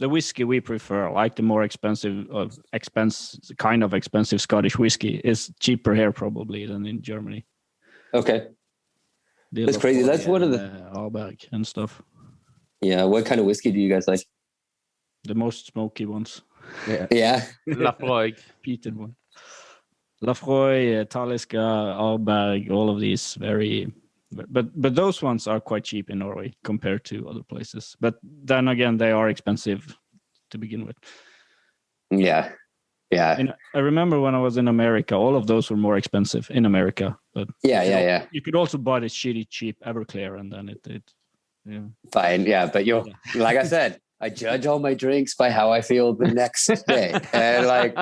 whiskey we prefer, like the more expensive expensive Scottish whiskey, is cheaper here probably than in Germany. Okay, that's crazy. That's one of the Arlberg and stuff. Yeah, what kind of whiskey do you guys like? The most smoky ones. Yeah. Lafroig, peated one. Lafroig, Taliska, Arlberg, all of these but those ones are quite cheap in Norway compared to other places. But then again, they are expensive to begin with. Yeah. And I remember when I was in America, all of those were more expensive in America. But yeah. You could also buy the shitty cheap Everclear, and then it fine. Yeah, but like I said, I judge all my drinks by how I feel the next day. And like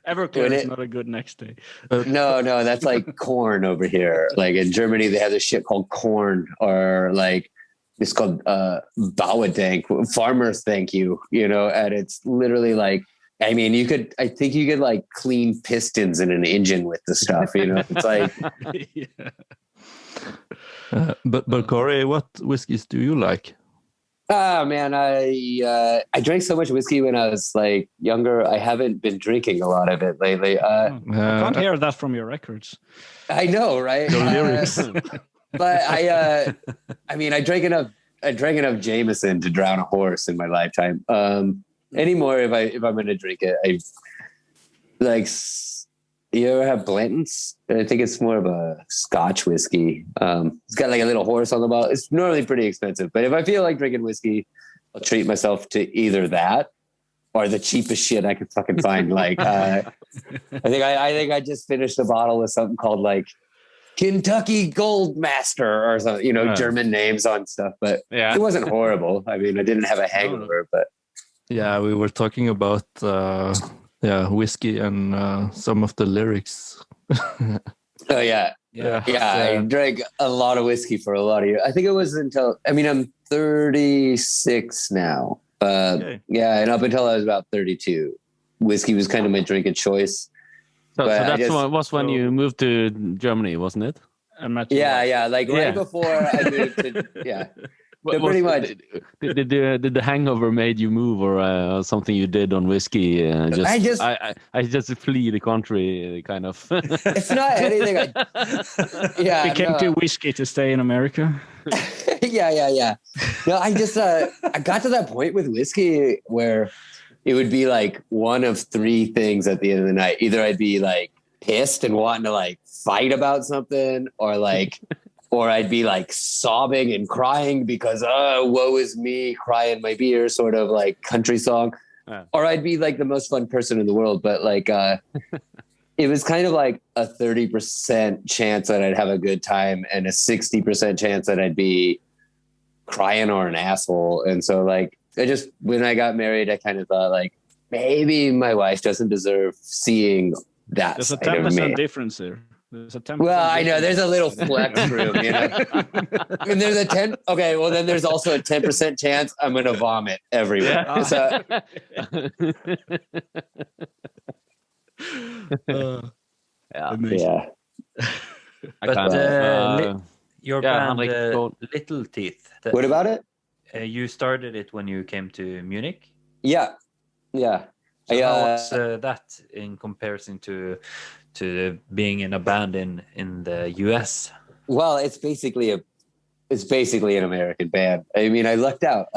Everclear is not a good next day. No, that's like corn over here. Like in Germany, they have this shit called corn, or like it's called Bauerdank, farmers thank you, and it's literally like, I mean, I think you could like clean pistons in an engine with the stuff, it's like. But Cory, what whiskeys do you like? Oh man, I drank so much whiskey when I was like younger. I haven't been drinking a lot of it lately. I can't hear that from your records. I know, right? Your lyrics. But I drank enough Jameson to drown a horse in my lifetime. Anymore, if I'm going to drink it, I like You ever have Blanton's? I think it's more of a Scotch whiskey. It's got like a little horse on the bottle. It's normally pretty expensive, but if I feel like drinking whiskey, I'll treat myself to either that or the cheapest shit I could fucking find. Like, I think I just finished a bottle of something called like Kentucky Gold Master or something, German names on stuff, but it wasn't horrible. I mean, I didn't have a hangover, but yeah, we were talking about whiskey and some of the lyrics. Oh yeah. I drank a lot of whiskey for a lot of years. I think it was until I'm 36 now. Yeah, and up until I was about 32, whiskey was kind of my drink of choice. So that's when you moved to Germany, wasn't it? Yeah. Like right before I moved to So pretty much. Did the hangover made you move, or something you did on whiskey? I just flee the country, kind of. It's not anything. You came to whiskey to stay in America. Yeah. No, I just I got to that point with whiskey where it would be like one of three things at the end of the night. Either I'd be like pissed and wanting to like fight about something, or I'd be like sobbing and crying because, woe is me, crying my beer, sort of like country song. Or I'd be like the most fun person in the world. But like, it was kind of like a 30% chance that I'd have a good time and a 60% chance that I'd be crying or an asshole. And so like, when I got married, I kind of thought like, maybe my wife doesn't deserve seeing that. There's a 10% difference there. Well, I know there's a little flex room, and there's a 10. Okay, well then there's also a 10% chance I'm gonna vomit everywhere. Yeah. So, yeah. But your band, Little Teeth. What about it? You started it when you came to Munich. Yeah. So how was that in comparison to being in a band in the US? Well, it's basically an American band. I mean, I lucked out.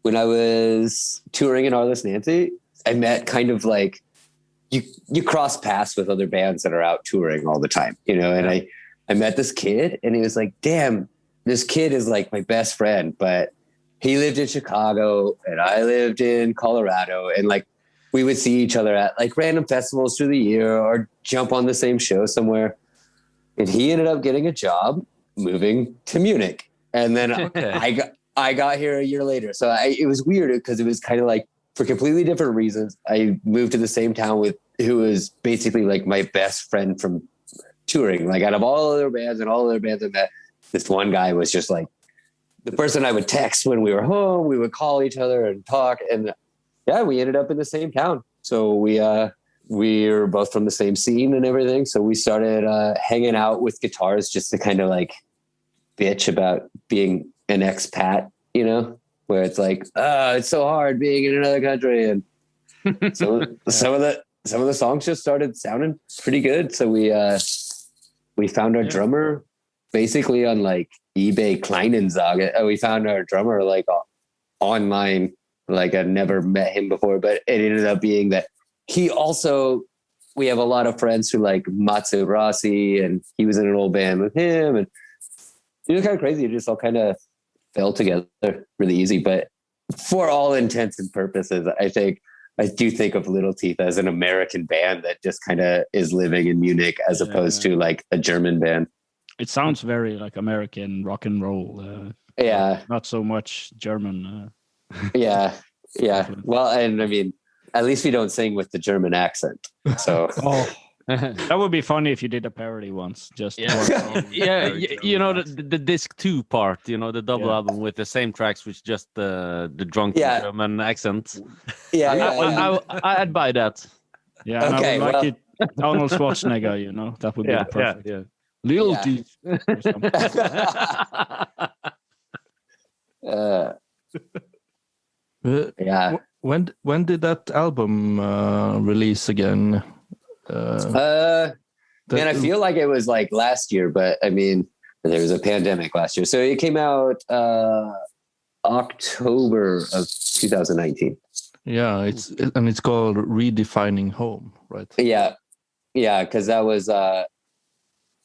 When I was touring in Arliss Nancy, I met kind of like you cross paths with other bands that are out touring all the time, and I met this kid and he was like, damn, this kid is like my best friend, but he lived in Chicago and I lived in Colorado, and like we would see each other at like random festivals through the year or jump on the same show somewhere. And he ended up getting a job moving to Munich. And then I got here a year later. So it was weird because it was kind of like for completely different reasons. I moved to the same town with who was basically like my best friend from touring. Like out of all other bands and all other bands I met, this one guy was just like the person I would text when we were home. We would call each other and talk, and we ended up in the same town. So we were both from the same scene and everything. So we started hanging out with guitars just to kind of like bitch about being an expat, where it's like, it's so hard being in another country. And so some of the songs just started sounding pretty good. So we found our drummer basically on like eBay Kleinanzeigen. We found our drummer like online. Like I'd never met him before, but it ended up being that we have a lot of friends who like Matsu Rossi, and he was in an old band with him, and it was kind of crazy. It just all kind of fell together really easy. But for all intents and purposes, I do think of Little Teeth as an American band that just kind of is living in Munich as opposed to like a German band. It sounds very like American rock and roll. Not so much German. Yeah. Well, and I mean, at least we don't sing with the German accent. So that would be funny if you did a parody once. Just the disc 2 part, the double album with the same tracks with just the drunk German accent. I'd buy that. Yeah. Okay. I would like it. Arnold Schwarzenegger, that would be the perfect. Yeah. Little Teeth. When did that album release again? Man, I feel like it was like last year, but I mean, there was a pandemic last year. So it came out October of 2019. Yeah, it's called Redefining Home, right? Yeah. Yeah, because that was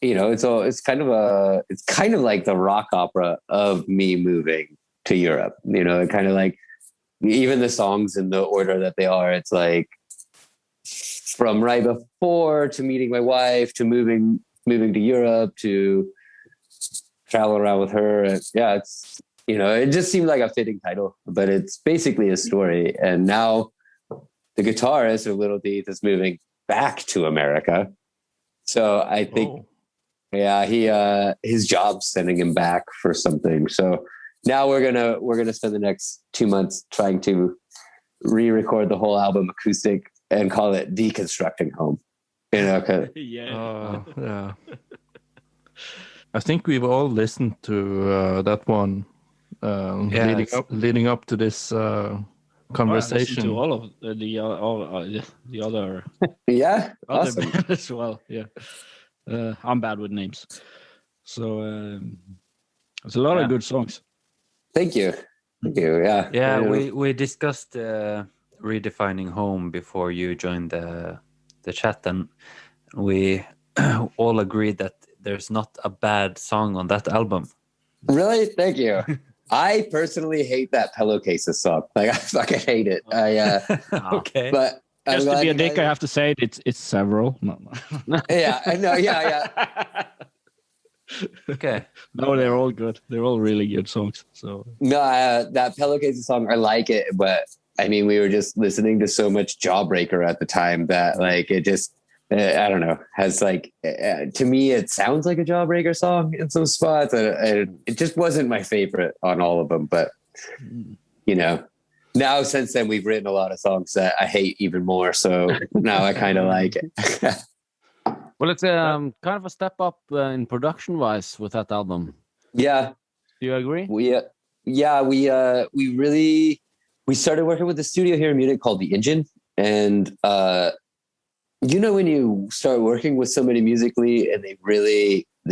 it's kind of like the rock opera of me moving to Europe. Kind of like even the songs in the order that they are, it's like from right before to meeting my wife to moving to Europe to traveling around with her. And yeah, it's it just seemed like a fitting title, but it's basically a story. And now the guitarist of Little Teeth is moving back to America. So I think, he his job's sending him back for something. So now we're gonna spend the next 2 months trying to re-record the whole album acoustic and call it Deconstructing Home. Yeah. I think we've all listened to that one leading up to this conversation. To all of the other yeah, other awesome. band as well. Yeah, I'm bad with names, so there's a lot of good songs. Thank you. Yeah. Yeah, we discussed redefining home before you joined the chat, and we all agreed that there's not a bad song on that album. Really? Thank you. I personally hate that Pillowcases song. Like, I fucking hate it. Okay. But just to be a dick, I have to say it's several. No. Yeah, I know. Yeah. Okay. No, they're all good. They're all really good songs. So no, that Pillowcases song, I like it, but I mean, we were just listening to so much Jawbreaker at the time that like it just. I don't know, has like, to me, it sounds like a Jawbreaker song in some spots. It just wasn't my favorite on all of them. But, now since then, we've written a lot of songs that I hate even more. So now I kind of like it. Well, it's kind of a step up in production-wise with that album. Yeah. Do you agree? We started working with a studio here in Munich called The Engine. And, when you start working with somebody musically and they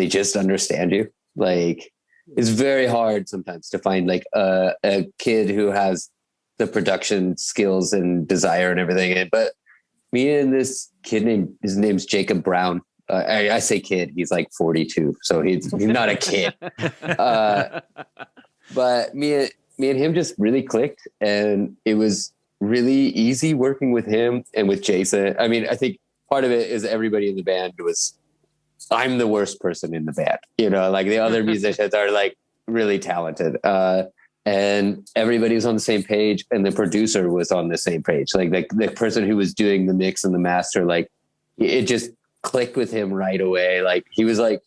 just understand you, like it's very hard sometimes to find like a kid who has the production skills and desire and everything. But me and this kid his name's Jacob Brown. I say kid, he's like 42. So he's not a kid. But me and him just really clicked, and it was really easy working with him and with Jason. I mean, I think part of it is everybody in the band I'm the worst person in the band, like the other musicians are like really talented. And everybody was on the same page, and the producer was on the same page. Like the person who was doing the mix and the master, like it just clicked with him right away. Like he was like,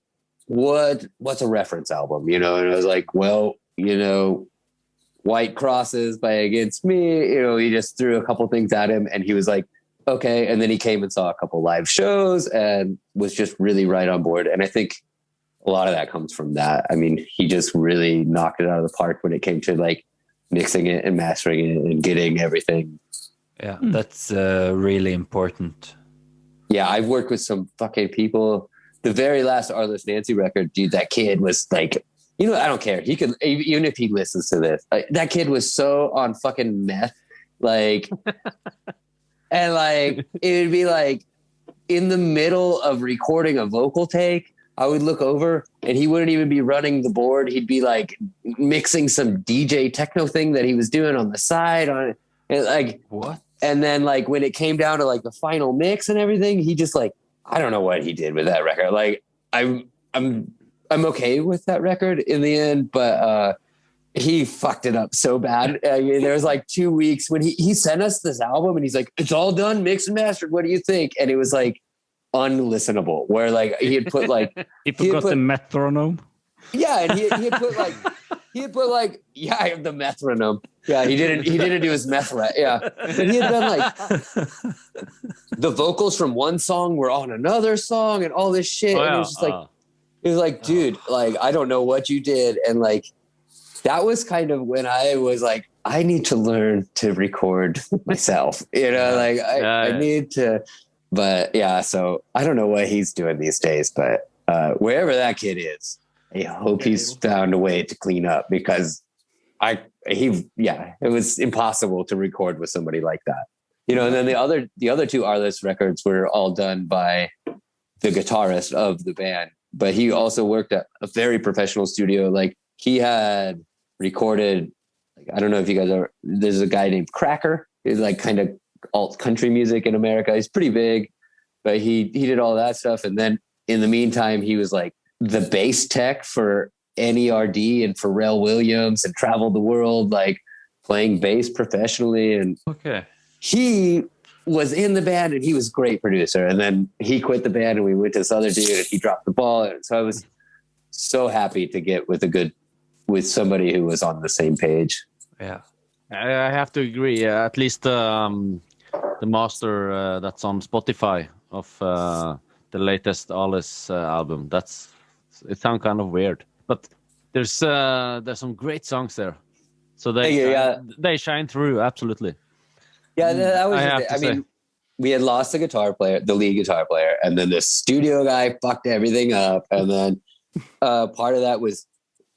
what's a reference album? And I was like, well, White Crosses by Against Me. He just threw a couple things at him, and he was like, okay. And then he came and saw a couple live shows and was just really right on board. And I think a lot of that comes from that. I mean, he just really knocked it out of the park when it came to like mixing it and mastering it and getting everything. Yeah, that's really important. Yeah, I've worked with some fucking people. The very last Arliss Nancy record, dude, that kid was like, I don't care. He could, even if he listens to this, that kid was so on fucking meth. Like, and like, it would be like in the middle of recording a vocal take, I would look over and he wouldn't even be running the board. He'd be like mixing some DJ techno thing that he was doing on the side and like, what? And then like, when it came down to like the final mix and everything, he just like, I don't know what he did with that record. Like I'm okay with that record in the end, but, he fucked it up so bad. There was like 2 weeks when he sent us this album and he's like, it's all done, mixed and mastered. What do you think? And it was like unlistenable, where like he had put like, he forgot the metronome. Yeah. And he had put like, yeah, I have the metronome. Yeah. He didn't do his meth right. Yeah. And he had done like the vocals from one song were on another song and all this shit. And it was just like, it was like, dude, like, I don't know what you did. And like, that was kind of when I was like, I need to learn to record myself, I need to, but yeah, so I don't know what he's doing these days, but wherever that kid is, I hope he's found a way to clean up, because it was impossible to record with somebody like that, and then the other two Arliss records were all done by the guitarist of the band, but he also worked at a very professional studio. Like he had recorded, like, I don't know if you guys are, there's a guy named Cracker. He's like kind of alt country music in America. He's pretty big, but he did all that stuff. And then in the meantime, he was like the bass tech for NERD and Pharrell Williams, and traveled the world, like playing bass professionally. And Okay. he was in the band, and he was a great producer. And then he quit the band, and we went to this other dude, and he dropped the ball. And so I was so happy to get with somebody who was on the same page. Yeah. I have to agree. At least the master that's on Spotify of the latest Alice album. It sounds kind of weird, but there's some great songs there. So they shine through, absolutely. Yeah, that was. I mean, we had lost the lead guitar player, and then the studio guy fucked everything up. And then part of that was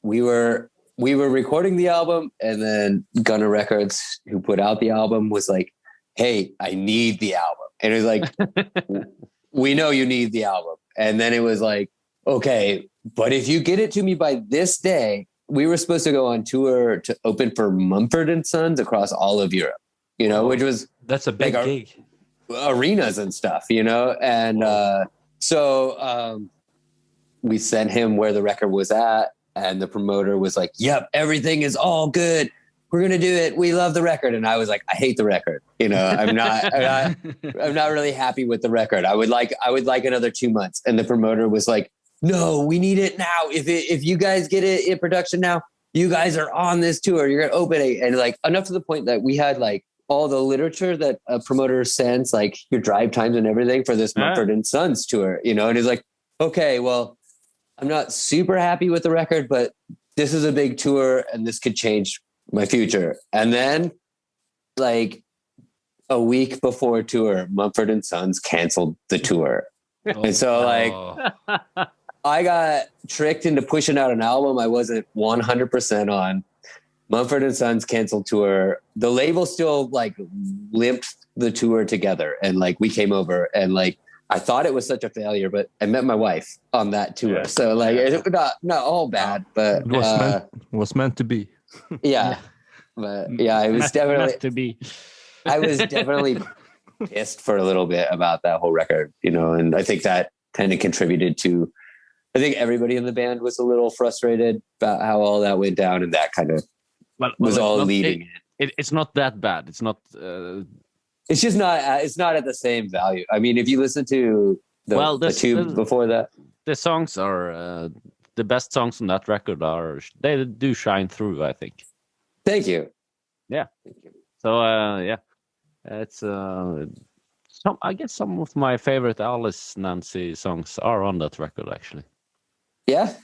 we were recording the album, and then Gunner Records, who put out the album, was like, "Hey, I need the album," and it was like, "We know you need the album." And then it was like, "Okay, but if you get it to me by this day," we were supposed to go on tour to open for Mumford and Sons across all of Europe, which was That's a big gig. Arenas and stuff, and so we sent him where the record was at, and the promoter was like, "Yep, everything is all good. We're gonna do it. We love the record." And I was like, "I hate the record. I'm not really happy with the record. I would like another 2 months." And the promoter was like, "No, we need it now. If you guys get it in production now, you guys are on this tour. You're gonna open it." And like enough to the point that we had like all the literature that a promoter sends, like your drive times and everything for this Mumford and Sons tour, and he's like, "Okay, well, I'm not super happy with the record, but this is a big tour and this could change my future." And then like a week before tour, Mumford and Sons canceled the tour. And so like I got tricked into pushing out an album I wasn't 100% on. Mumford and Sons canceled tour. The label still like limped the tour together, and like we came over, and like I thought it was such a failure, but I met my wife on that tour. Yeah. So like it's not all bad, but it was meant to be. Yeah. But yeah, it was definitely meant to be. I was definitely pissed for a little bit about that whole record, and I think that kind of contributed to, I think everybody in the band was a little frustrated about how all that went down, and that kind of was all leading it. It's not that bad. It's not. It's just not. It's not at the same value. I mean, if you listen to the two before that, the songs are the best songs on that record they do shine through, I think. Thank you. Yeah. Thank you. So it's I guess some of my favorite Alice Nancy songs are on that record, actually. Yeah.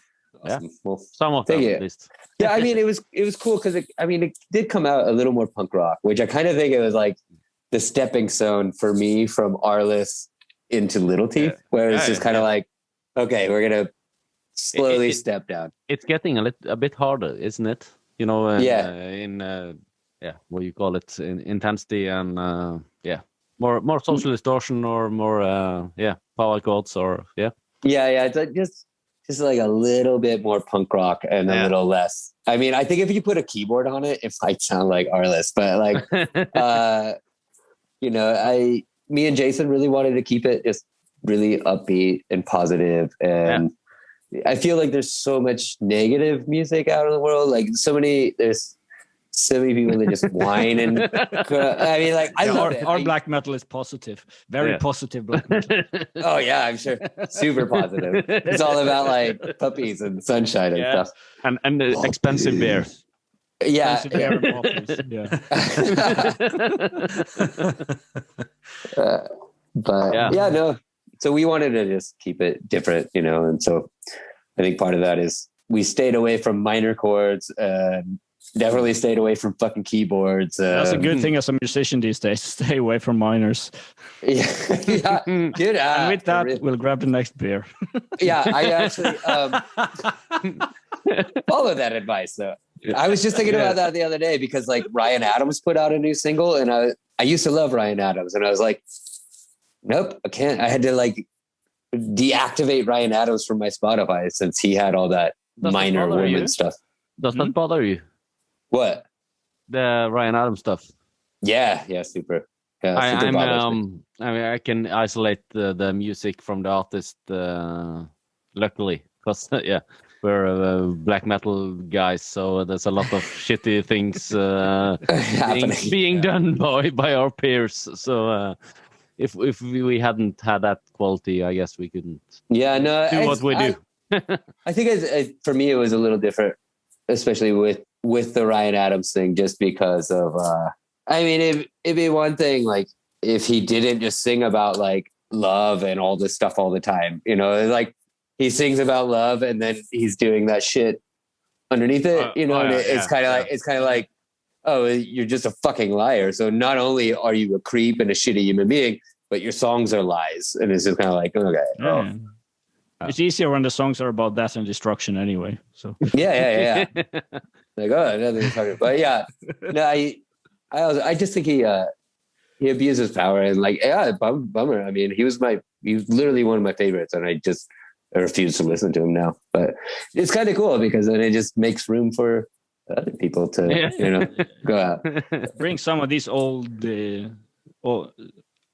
Awesome. Yeah. Well, some of them at least. Yeah, I mean, it was cool because it did come out a little more punk rock, which I kind of think it was like the stepping stone for me from Arliss into Little Teeth, where it's just kind of like, okay, we're gonna slowly step down. It's getting a bit harder, isn't it? In what you call it, in intensity and more social distortion, or more power chords, or it's like just like a little bit more punk rock and a little less. I mean, I think if you put a keyboard on it, it might sound like Arliss, but like me and Jason really wanted to keep it just really upbeat and positive, and I feel like there's so much negative music out in the world. Like there's so many people that just whine and I mean, like I love it. Our black metal is positive, very positive black metal. Oh yeah, I'm sure, super positive. It's all about like puppies and sunshine and stuff, and the expensive beer. Yeah, beer and poppies. No. So we wanted to just keep it different, and so I think part of that is we stayed away from minor chords. Definitely stayed away from fucking keyboards. That's a good thing as a musician these days. Stay away from minors. Yeah. Good. And with that, we'll grab the next beer. Yeah, I actually follow that advice though. I was just thinking about that the other day because like Ryan Adams put out a new single, and I used to love Ryan Adams, and I was like, nope, I can't. I had to like deactivate Ryan Adams from my Spotify since he had all that Does that minor bother women you? stuff. Does that bother you? What? The Ryan Adams stuff. Yeah, super. Yeah, super bothers me. I mean, I can isolate the music from the artist, luckily, because we're black metal guys, so there's a lot of shitty things being done by our peers. So if we hadn't had that quality, I guess we couldn't. Yeah, no, do what we do. I think for me it was a little different, especially with the Ryan Adams thing, just because of. I mean, it'd be one thing like if he didn't just sing about like love and all this stuff all the time, like he sings about love and then he's doing that shit underneath it, it's kind of like, oh, you're just a fucking liar. So not only are you a creep and a shitty human being, but your songs are lies. And it's just kind of like, okay. Yeah. It's easier when the songs are about death and destruction anyway. So yeah. Like, oh, nothing to talk about. But yeah, no, I just think he abuses power and like, yeah, bummer. I mean, he was literally one of my favorites, and I refuse to listen to him now. But it's kind of cool because then it just makes room for other people to, go out. Bring some of these old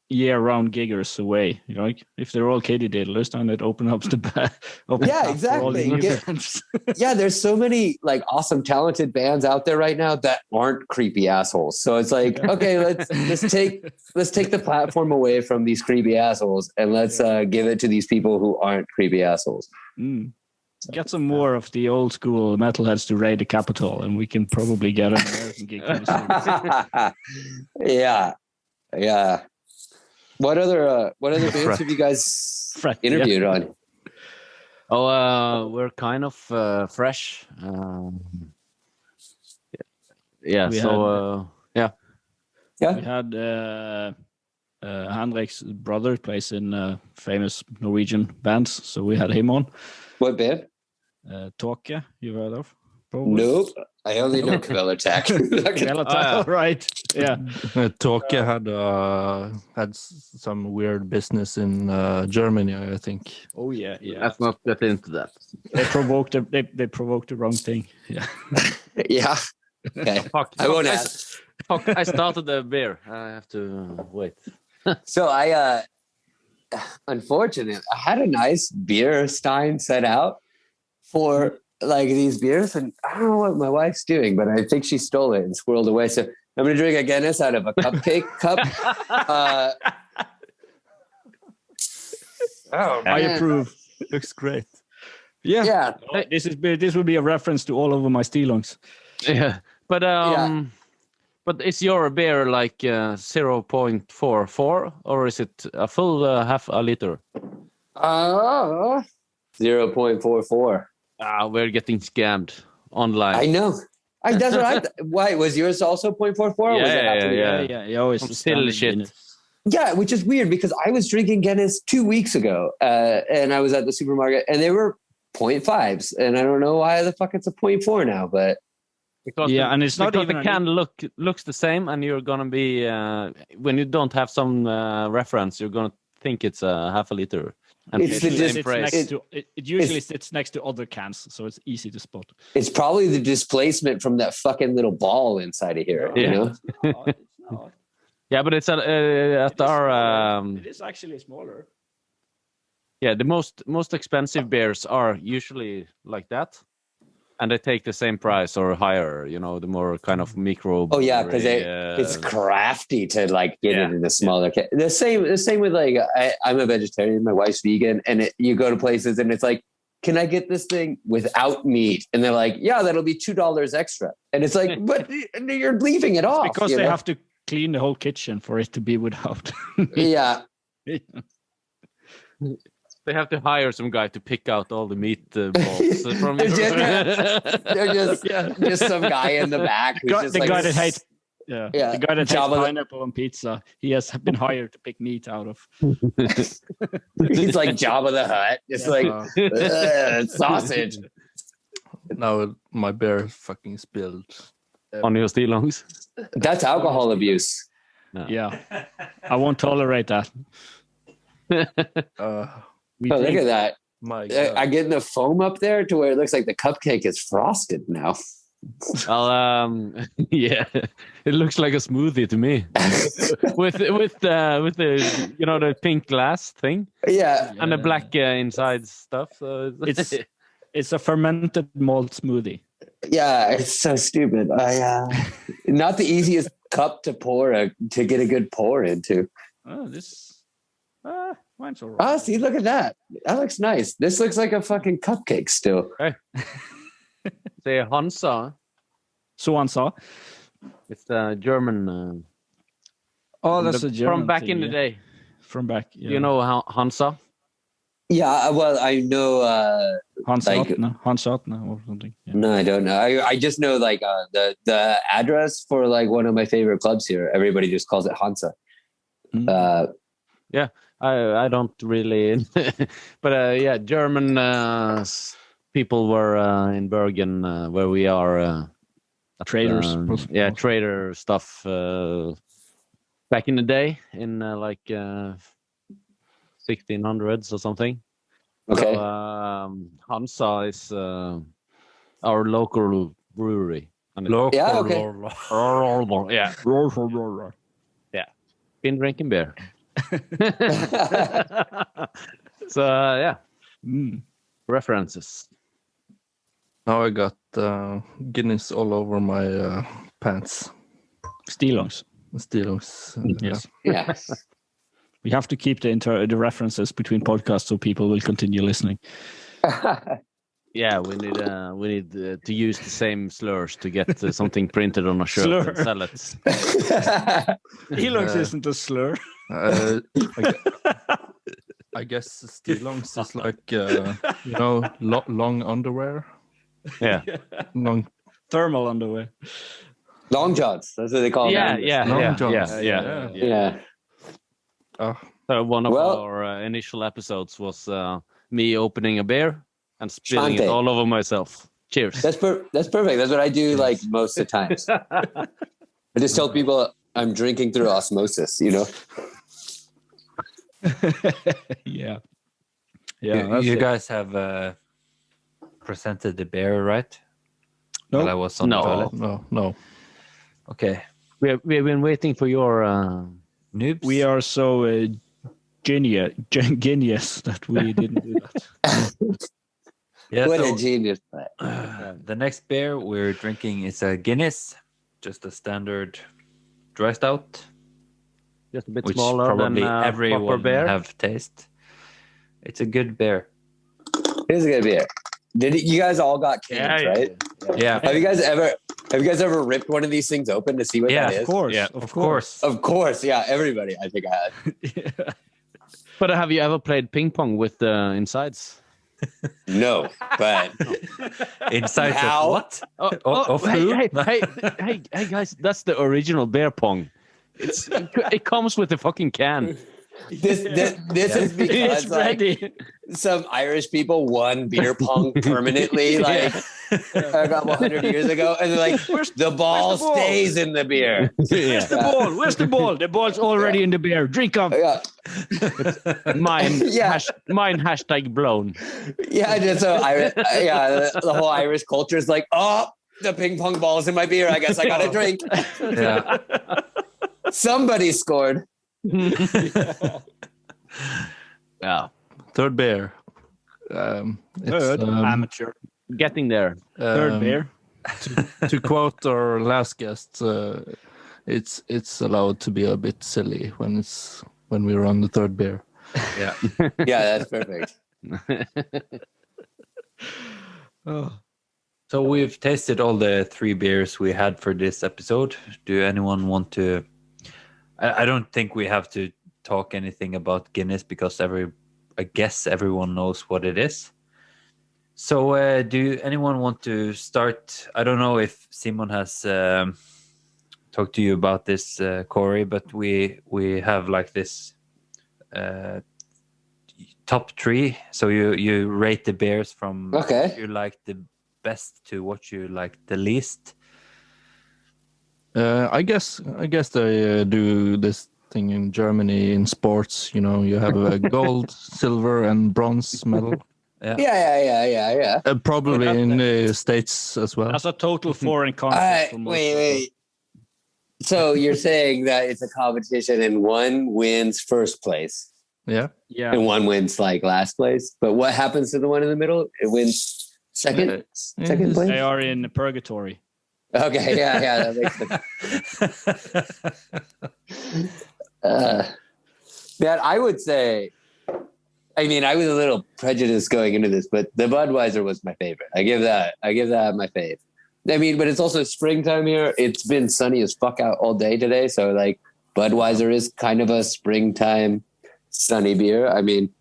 year-round giggers away. Like if they're all Katy diddlers, then it opens up the yeah, exactly. Yeah, there's so many like awesome, talented bands out there right now that aren't creepy assholes. So it's like, okay, let's take the platform away from these creepy assholes and let's give it to these people who aren't creepy assholes. Get some more of the old school metalheads to raid the Capitol, and we can probably get an American gig. Yeah. What other bands have you guys interviewed on? Oh, we're kind of fresh. We had Henrik's brother plays in famous Norwegian bands, so we had him on. What band? Tåke, you heard of? Probably. Nope. I only know Kvelertak. Right. Yeah. Tåke had some weird business in Germany, I think. Oh yeah. Let's not get into that. They provoked the wrong thing. Yeah. Yeah. Okay. I won't ask. I started the beer. I have to wait. So unfortunately, I had a nice beer stein set out for like these beers, and I don't know what my wife's doing, but I think she stole it and squirreled away. So I'm going to drink a Guinness out of a cupcake cup. I approve. Looks great. Yeah. This will be a reference to all over my stillongs. Yeah, but but is your beer like 0.44 or is it a full half a liter? 0.44. We're getting scammed online. I know. That's what why was yours also 0.44? Yeah. You always still shit. Yeah, which is weird because I was drinking Guinness 2 weeks ago, and I was at the supermarket, and they were 0.5s, and I don't know why the fuck it's a 0.4 now, but and it's not because even the can looks the same, and you're gonna be when you don't have some reference, you're gonna think it's a half a liter. And it usually sits next to other cans, so it's easy to spot. It's probably the displacement from that fucking little ball inside of here, you know? It's not. Yeah, but it's at our. It is actually smaller. Yeah, the most expensive beers are usually like that, and they take the same price or higher. The more kind of micro. Oh yeah, because it's crafty to like get it in a smaller can. The same with like I'm a vegetarian. My wife's vegan, and you go to places and it's like, can I get this thing without meat? And they're like, yeah, that'll be $2 extra. And it's like, but you're leaving it off because they have to clean the whole kitchen for it to be without. Yeah. They have to hire some guy to pick out all the meat balls from your... They're just some guy in the back. The guy that hates pineapple on pizza. He has been hired to pick meat out of. He's like Jabba the Hutt, just sausage. Now my bear fucking spilled on your stillongs. That's alcohol abuse. No. Yeah, I won't tolerate that. We Oh, look think- at that. My God. I'm getting the foam up there to where it looks like the cupcake is frosted now. Well, yeah, it looks like a smoothie to me. with the the pink glass thing Yeah. and the black inside stuff. So It's it's a fermented malt smoothie. Yeah, it's so stupid. Not the easiest cup to to get a good pour into. Oh, this mine's all right. Oh, see, look at that. That looks nice. This looks like a fucking cupcake still. say Hansa. So on saw. It's the German. Oh, that's a German from back thing, in the yeah. day. From back. Yeah. You know Hansa? Yeah, well, I know. Hansat or something. Yeah. No, I don't know. I just know like the address for like one of my favorite clubs here. Everybody just calls it Hansa. Mm. I don't really, but yeah, German people were in Bergen where we are. Traders. Yeah, trader stuff back in the day in 1600s or something. Okay. So, Hansa is our local brewery. And Yeah, okay. yeah, been drinking beer. So yeah, references. Now I got Guinness all over my pants. Stillongs. Stillongs. Yes. Yeah. We have to keep the references between podcasts so people will continue listening. Yeah, we need to use the same slurs to get something printed on a shirt Slur. and sell it. Stillongs isn't a slur. I guess stillongs is like long underwear. Yeah, Long. Thermal underwear. Long johns. That's what they call them. Long johns. Yeah. So one of Well- our initial episodes was me opening a beer and spilling it Shante. all over myself. Cheers. That's perfect. That's what I do like most of the times. I just tell people I'm drinking through osmosis, Yeah. You guys have presented the beer, right? No. While I was on the toilet. No. Okay. We've been waiting for your Noobs. We are so genius that we didn't do that. Yeah, What so, a genius. the next beer we're drinking is a Guinness, just a standard dry stout, just a bit which smaller probably than proper everyone beer. have tasted. It's a good beer. Here's a good beer. You guys all got cans, right? Yeah. Have you guys ever ripped one of these things open to see what that is? Of course. Yeah, of course. Of course, yeah. Everybody, I think I had. But have you ever played ping pong with the insides? No, but Insights How? of what? Of hey, who? hey, guys, that's the original beer pong. It comes with the fucking can. this is because It's like ready. some Irish people won beer pong permanently, like a couple 100 years ago, and they're like, the ball stays in the beer. Where's the ball? Where's the ball? The ball's already in the beer. Drink up. Yeah, Mine, Yeah. mine hashtag blown. yeah. Just so the whole Irish culture is like, oh, the ping pong ball's in my beer. I guess I got to drink. Yeah. Somebody scored. Yeah, Third beer. It's, Third amateur. getting there. Third beer. To quote our last guest, it's allowed to be a bit silly when we're on the third beer. Yeah. Yeah, that's perfect. So we've tasted all the 3 beers we had for this episode. Do anyone want to? I don't think we have to talk anything about Guinness because I guess everyone knows what it is. So do anyone want to start? I don't know if Simon has talked to you about this, Cory, but we have like this top 3. So you rate the beers from Okay. what you like the best to what you like the least. I guess they do this thing in Germany in sports. You know, you have a gold, silver, and bronze medal. Yeah. Probably in the States as well. That's a total foreign concept. For most Wait. So you're saying that it's a competition and one wins first place Yeah. and one wins like last place. But what happens to the one in the middle? It wins second place. They are in purgatory. Okay, yeah, that makes sense. Man, I would say, I mean, I was a little prejudiced going into this, but the Budweiser was my favorite. I give that my fave. I mean, but it's also springtime here. It's been sunny as fuck out all day today, so like Budweiser is kind of a springtime sunny beer. I mean,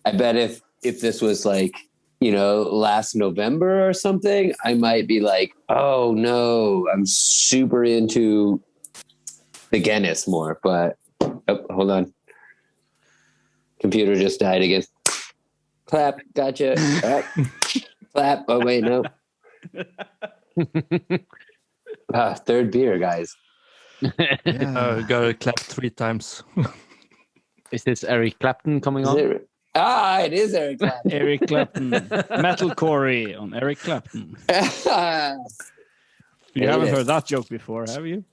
I bet if this was like, you know, last November or something, I might be like, oh no, I'm super into the Guinness more. But hold on, computer just died again. Clap, gotcha. All right. Clap. Oh wait, no. Third beer, guys. Gotta clap 3 times. Is this Eric Clapton coming on? It is Eric Clapton. Eric Clapton. Metal Cory on Eric Clapton. You haven't heard that joke before, have you?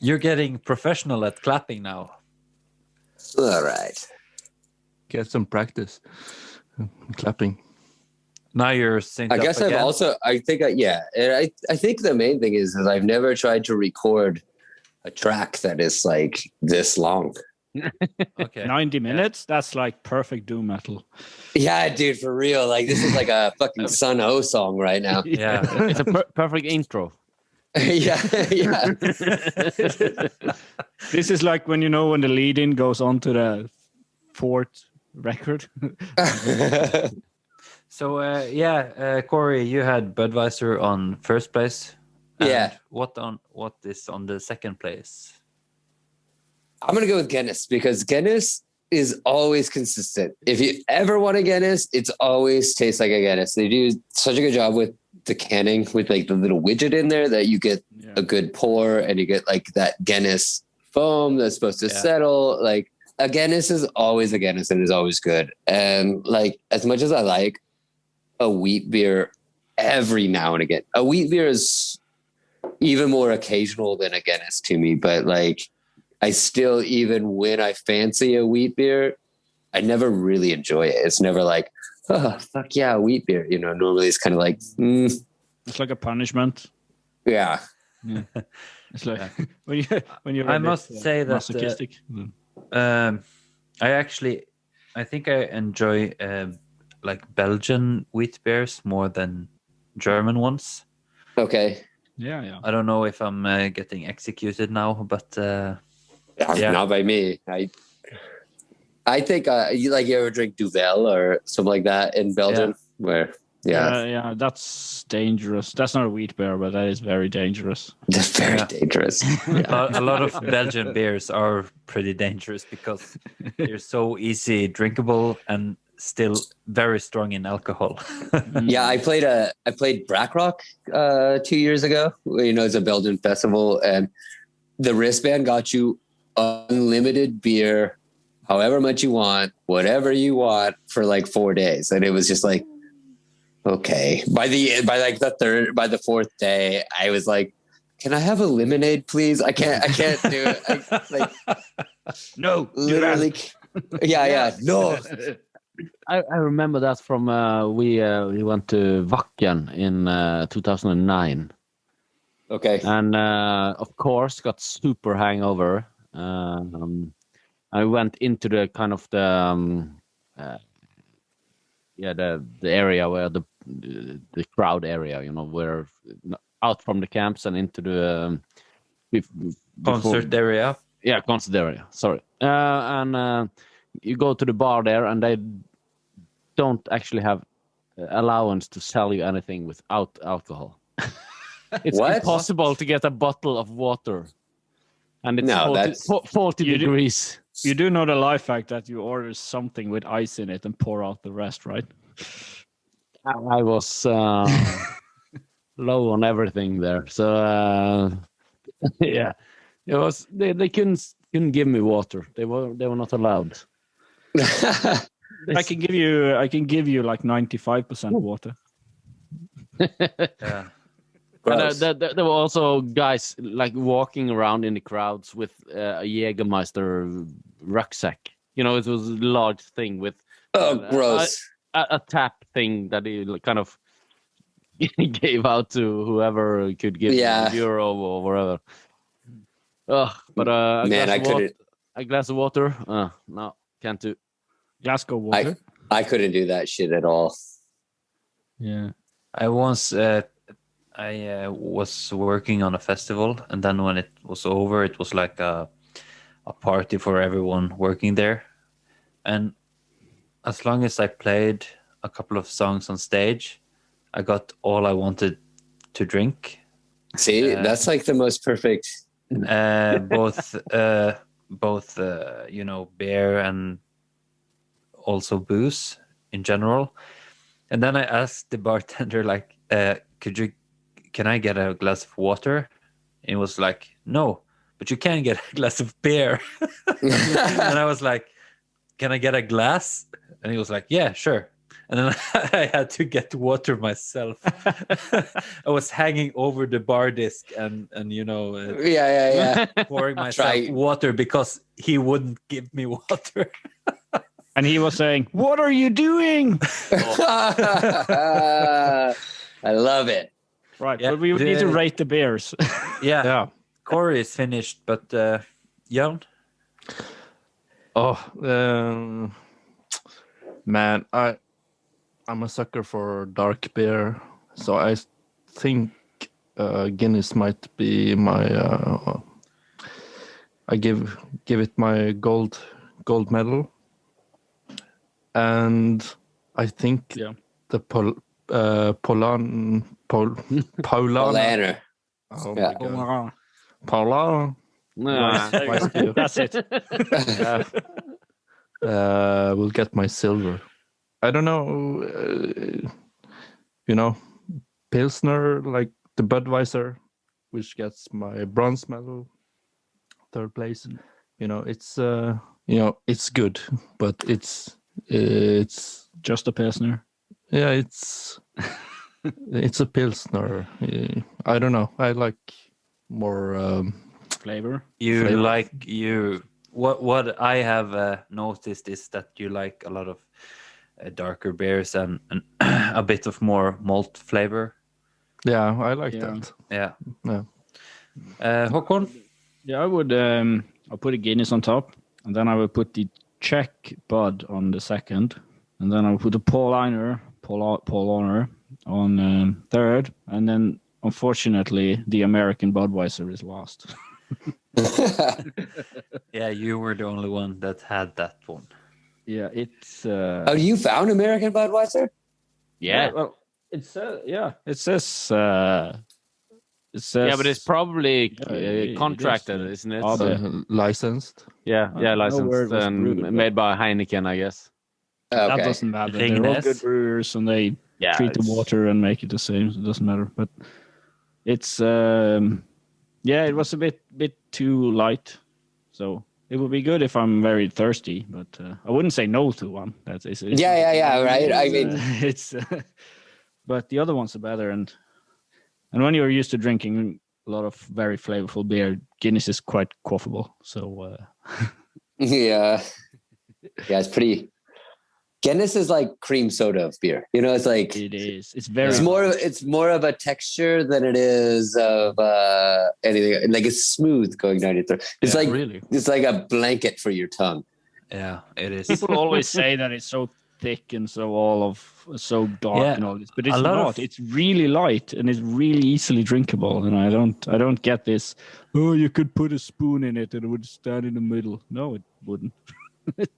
You're getting professional at clapping now. All right. Get some practice. Clapping. Now you're synced I up guess again. I've also, I think the main thing is that I've never tried to record a track that is like this long. Okay. 90 minutes? That's like perfect doom metal. Yeah, dude, for real. Like this is like a fucking Sun O song right now. Yeah. It's a perfect intro. yeah. This is like when when the lead-in goes on to the 4th record. So Cory, you had Budweiser on first place. Yeah. What is on the second place? I'm gonna go with Guinness because Guinness is always consistent. If you ever want a Guinness, it's always tastes like a Guinness. They do such a good job with the canning, with like the little widget in there that you get a good pour and you get like that Guinness foam that's supposed to settle. Like a Guinness is always a Guinness and is always good. And like as much as I like a wheat beer every now and again, a wheat beer is even more occasional than a Guinness to me. But like I still, even when I fancy a wheat beer, I never really enjoy it. It's never like, oh, fuck yeah, wheat beer. You know, normally it's kind of like, It's like a punishment. Yeah. It's like when you're I must say that masochistic. I think I enjoy like Belgian wheat beers more than German ones. Okay. Yeah. I don't know if I'm getting executed now, but not by me. I think you ever drink Duvel or something like that in Belgium, where that's dangerous. That's not a wheat beer, but that is very dangerous. That's very dangerous. a lot of Belgian beers are pretty dangerous because they're so easy drinkable and still very strong in alcohol. Yeah, I played Black Rock 2 years ago. You know, it's a Belgian festival, and the wristband got you unlimited beer, however much you want, whatever you want, for like 4 days, and it was just like, okay. By the 4th day, I was like, can I have a lemonade, please? I can't do it. No, literally. Yeah. No. I remember that from we went to Wacken in 2009. Okay. And of course got super hangover. I went into the kind of the area where the crowd area, you know, where out from the camps and into the Concert area. Yeah, concert area. Sorry. And you go to the bar there, and they don't actually have allowance to sell you anything without alcohol. It's impossible to get a bottle of water, and it's 40 degrees. You do know the life hack that you order something with ice in it and pour out the rest, right? I was low on everything there, so Yeah, it was. They couldn't give me water. They were not allowed. I can give you like 95% water. Yeah. And there were also guys like walking around in the crowds with a Jägermeister rucksack. You know, it was a large thing with gross. a tap thing that he kind of gave out to whoever could give Yeah. a euro or whatever. But Man, I couldn't. a glass of water. No, can't do. Glasgow water. I couldn't do that shit at all. Yeah. I once I was working on a festival, and then when it was over, it was like a party for everyone working there. And as long as I played a couple of songs on stage, I got all I wanted to drink. See, that's like the most perfect. Both beer and also booze in general. And then I asked the bartender, like, can I get a glass of water? And he was like, no, but you can get a glass of beer. And I was like, can I get a glass? And he was like, yeah, sure. And then I had to get water myself. I was hanging over the bar disc and pouring myself water because he wouldn't give me water. And he was saying, "What are you doing?" I love it. Right, but we need to rate the beers. Yeah. Cory is finished, but Jan? Man, I'm a sucker for dark beer, so I think Guinness might be my. I give it my gold medal, and I think the Paulaner. Oh my God. Paulaner. That's it. Will get my silver. I don't know, Pilsner, like the Budweiser, which gets my bronze medal, third place. It's good, but it's just a Pilsner. Yeah, it's a Pilsner. I don't know. I like more flavor. What I have noticed is that you like a lot of darker beers and a bit of more malt flavor. Yeah, I like that. Yeah. Håkon? Yeah, I would. I'll put a Guinness on top, and then I would put the Czech Bud on the second, and then I would put the Paulaner on third, and then unfortunately the American Budweiser is last. Yeah, you were the only one that had that one. Yeah, it's. Oh, you found American Budweiser? Yeah. Well, it says. Yeah, it says. It says. Yeah, but it's probably contracted, isn't it? Licensed. Yeah, licensed and made by Heineken, I guess. Okay. That doesn't matter. They're all good brewers, and they treat the water and make it the same. So it doesn't matter. But it's. It was a bit too light, so. It would be good if I'm very thirsty, but I wouldn't say no to one. Right. I mean, it's, but the other ones are better, and when you're used to drinking a lot of very flavorful beer, Guinness is quite quaffable. So it's pretty. Guinness is like cream soda of beer. It's like it is. It's very. It's more of a texture than it is of anything. Like it's smooth going down your throat. It's it's like a blanket for your tongue. Yeah, it is. People always say that it's so thick and so dark and all this, but it's not. It's really light and it's really easily drinkable. And I don't get this. Oh, you could put a spoon in it and it would stand in the middle. No, it wouldn't.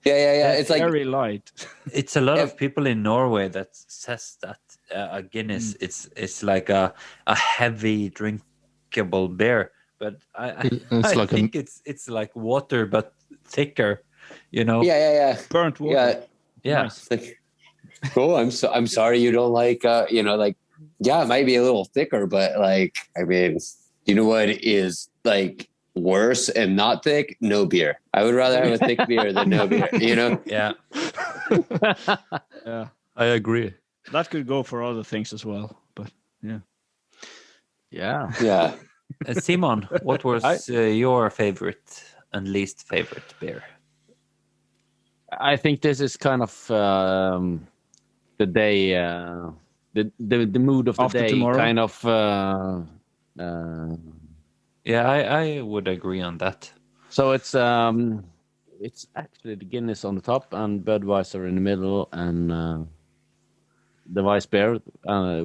It's like very light. It's a lot of people in Norway that says that a Guinness it's like a heavy drinkable beer, but I think it's like water but thicker, burnt water. Yeah. Nice. Like, cool. I'm sorry you don't like it might be a little thicker, but like I mean You know what is like worse and not thick? No beer. I would rather have a thick beer than no beer. You know? Yeah, Yeah, I agree. that could go for other things as well. But yeah, Yeah. Simon, what was your favorite and least favorite beer? I think this is kind of the day, the mood of the After day, tomorrow? kind of. Yeah, I would agree on that. So it's actually the Guinness on the top and Budweiser in the middle, and the Weiss beer,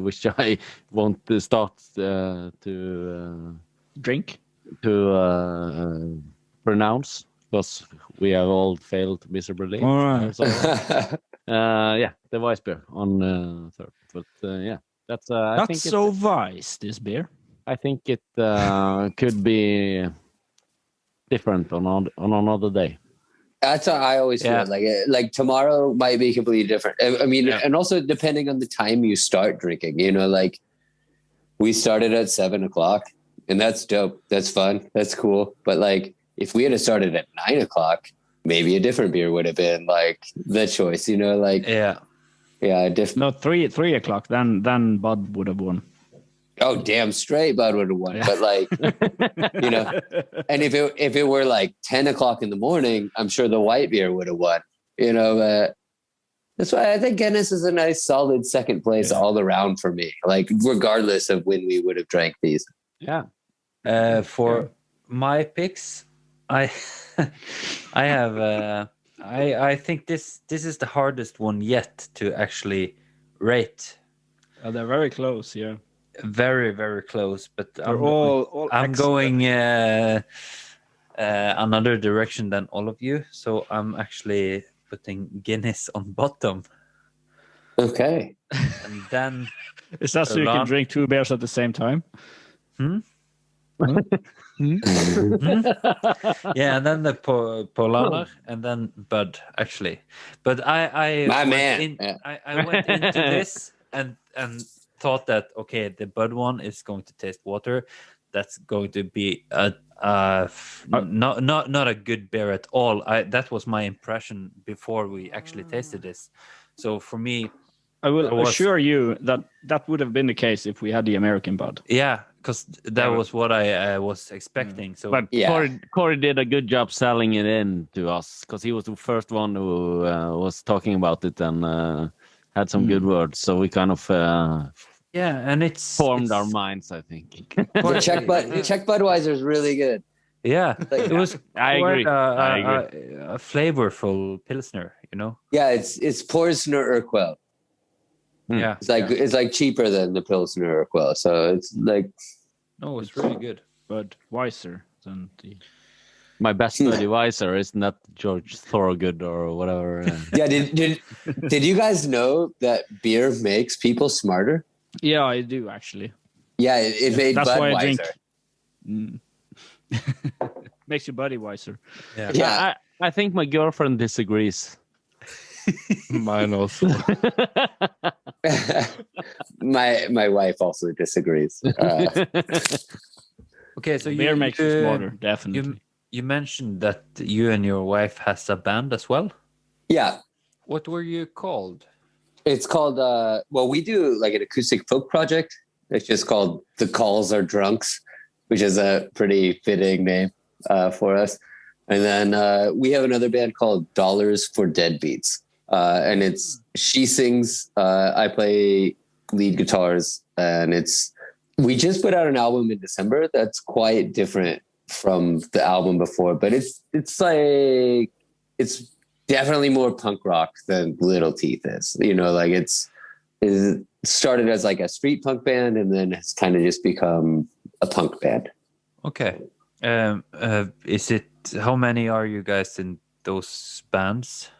which I won't start to drink. Pronounce because we have all failed miserably. All right. So, yeah, the Weiss beer on third. But yeah, that's I Not think so Weiss, this beer. I think it could be different on another day. That's how I always feel. Like tomorrow might be completely different. I mean, and also depending on the time you start drinking, you know, like we started at 7:00 and that's dope. That's fun. That's cool. But like, if we had started at 9:00, maybe a different beer would have been like the choice, you know, like, Yeah. No, 3:00. Then Bud would have won. Oh, damn straight Bud would have won. But like, you know, and if it were like 10:00 in the morning, I'm sure the white beer would have won, you know. That's why I think Guinness is a nice solid second place all around for me, like regardless of when we would have drank these. Yeah. For my picks, I have I think this is the hardest one yet to actually rate. They're very close. Yeah. Very, very close, but They're all I'm excellent. going another direction than all of you. So I'm actually putting Guinness on bottom, Okay. and then Is that so you can drink two beers at the same time? yeah, and then the Polaner, and then Bud actually. But I My went man. I went into this and thought that okay, the Bud one is going to taste water. That's going to be not a good beer at all. That was my impression before we actually tasted this. So for me, I will assure you that would have been the case if we had the American Bud. yeah, because that was what I was expecting. So, but Cory did a good job selling it in to us because he was the first one who was talking about it and had some good words. So we kind of and it's formed our minds, I think. Czech Budweiser is really good. Yeah, it was. I agree. A flavorful pilsner, you know. Yeah, it's Pilsner Urquell. Yeah, it's like cheaper than the Pilsner Urquell, so it's like. No, it's really good. But wiser than the. My best buddy Weiser, isn't that George Thorogood or whatever? Yeah, did you guys know that beer makes people smarter? Yeah, I do actually. Yeah, it made That's Bud why I wiser. drink. Makes your body wiser. Yeah. I think my girlfriend disagrees. Mine also. my wife also disagrees. Okay, so beer makes you smarter, definitely. You mentioned that you and your wife has a band as well. Yeah. What were you called? It's called we do like an acoustic folk project. It's just called The Calls Are Drunks, which is a pretty fitting name for us. And then we have another band called Dollars for Deadbeats. And she sings, I play lead guitars, and we just put out an album in December that's quite different from the album before, but it's definitely more punk rock than Little Teeth is. You know, like it started as like a street punk band and then it's kind of just become a punk band. Okay. Is it, how many are you guys in those bands?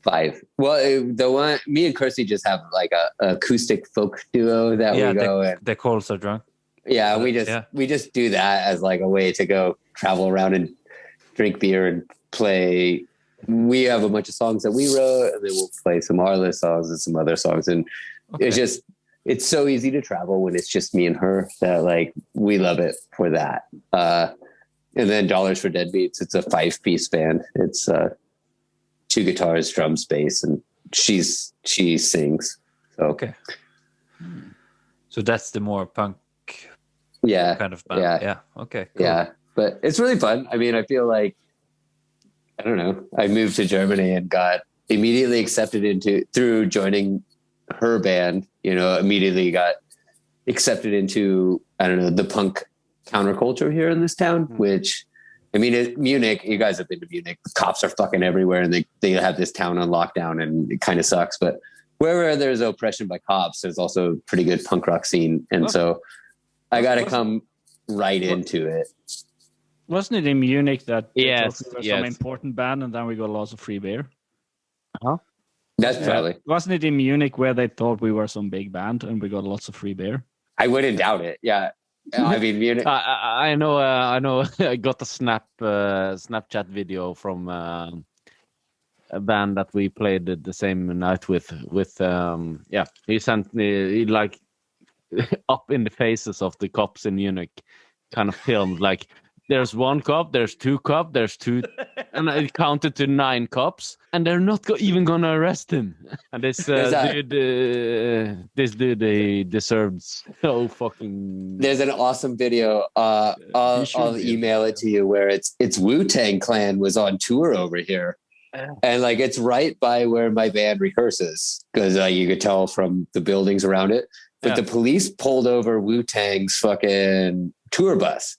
5. Well, the one, me and Kirsty just have like a acoustic folk duo that we go and the Calls Are Drunk. Yeah, we just do that as like a way to go travel around and drink beer and play. We have a bunch of songs that we wrote, and then we'll play some Arliss songs and some other songs, and it's just it's so easy to travel when it's just me and her that like we love it for that. And then Dollars for Deadbeats, it's a 5-piece band. It's 2 guitars, drums, bass, and she sings. So Okay. So that's the more punk yeah, kind of band. Yeah. Okay. Cool. yeah. But it's really fun. I mean, I feel like, I don't know, I moved to Germany and got immediately accepted through joining her band, immediately got accepted into, I don't know, the punk counterculture here in this town, which, I mean, Munich, you guys have been to Munich, the cops are fucking everywhere and they have this town on lockdown and it kind of sucks. But wherever there's oppression by cops, there's also a pretty good punk rock scene. And so I got to come right into it. Wasn't it in Munich that Yes, we were yes. some important band and then we got lots of free beer? That's probably, Wasn't it in Munich where they thought we were some big band and we got lots of free beer? I wouldn't doubt it. Yeah. I mean, Munich. I know. I got a Snapchat video from a band that we played the same night with. He sent me like up in the faces of the cops in Munich, kind of filmed like. There's 1 cop, there's 2 cop, there's 2, and I counted to 9 cops, and they're not even gonna arrest him. And this dude, he deserves so fucking. There's an awesome video. I'll email it to you where it's Wu-Tang Clan was on tour over here, and like it's right by where my band rehearses because you could tell from the buildings around it. But the police pulled over Wu-Tang's fucking tour bus.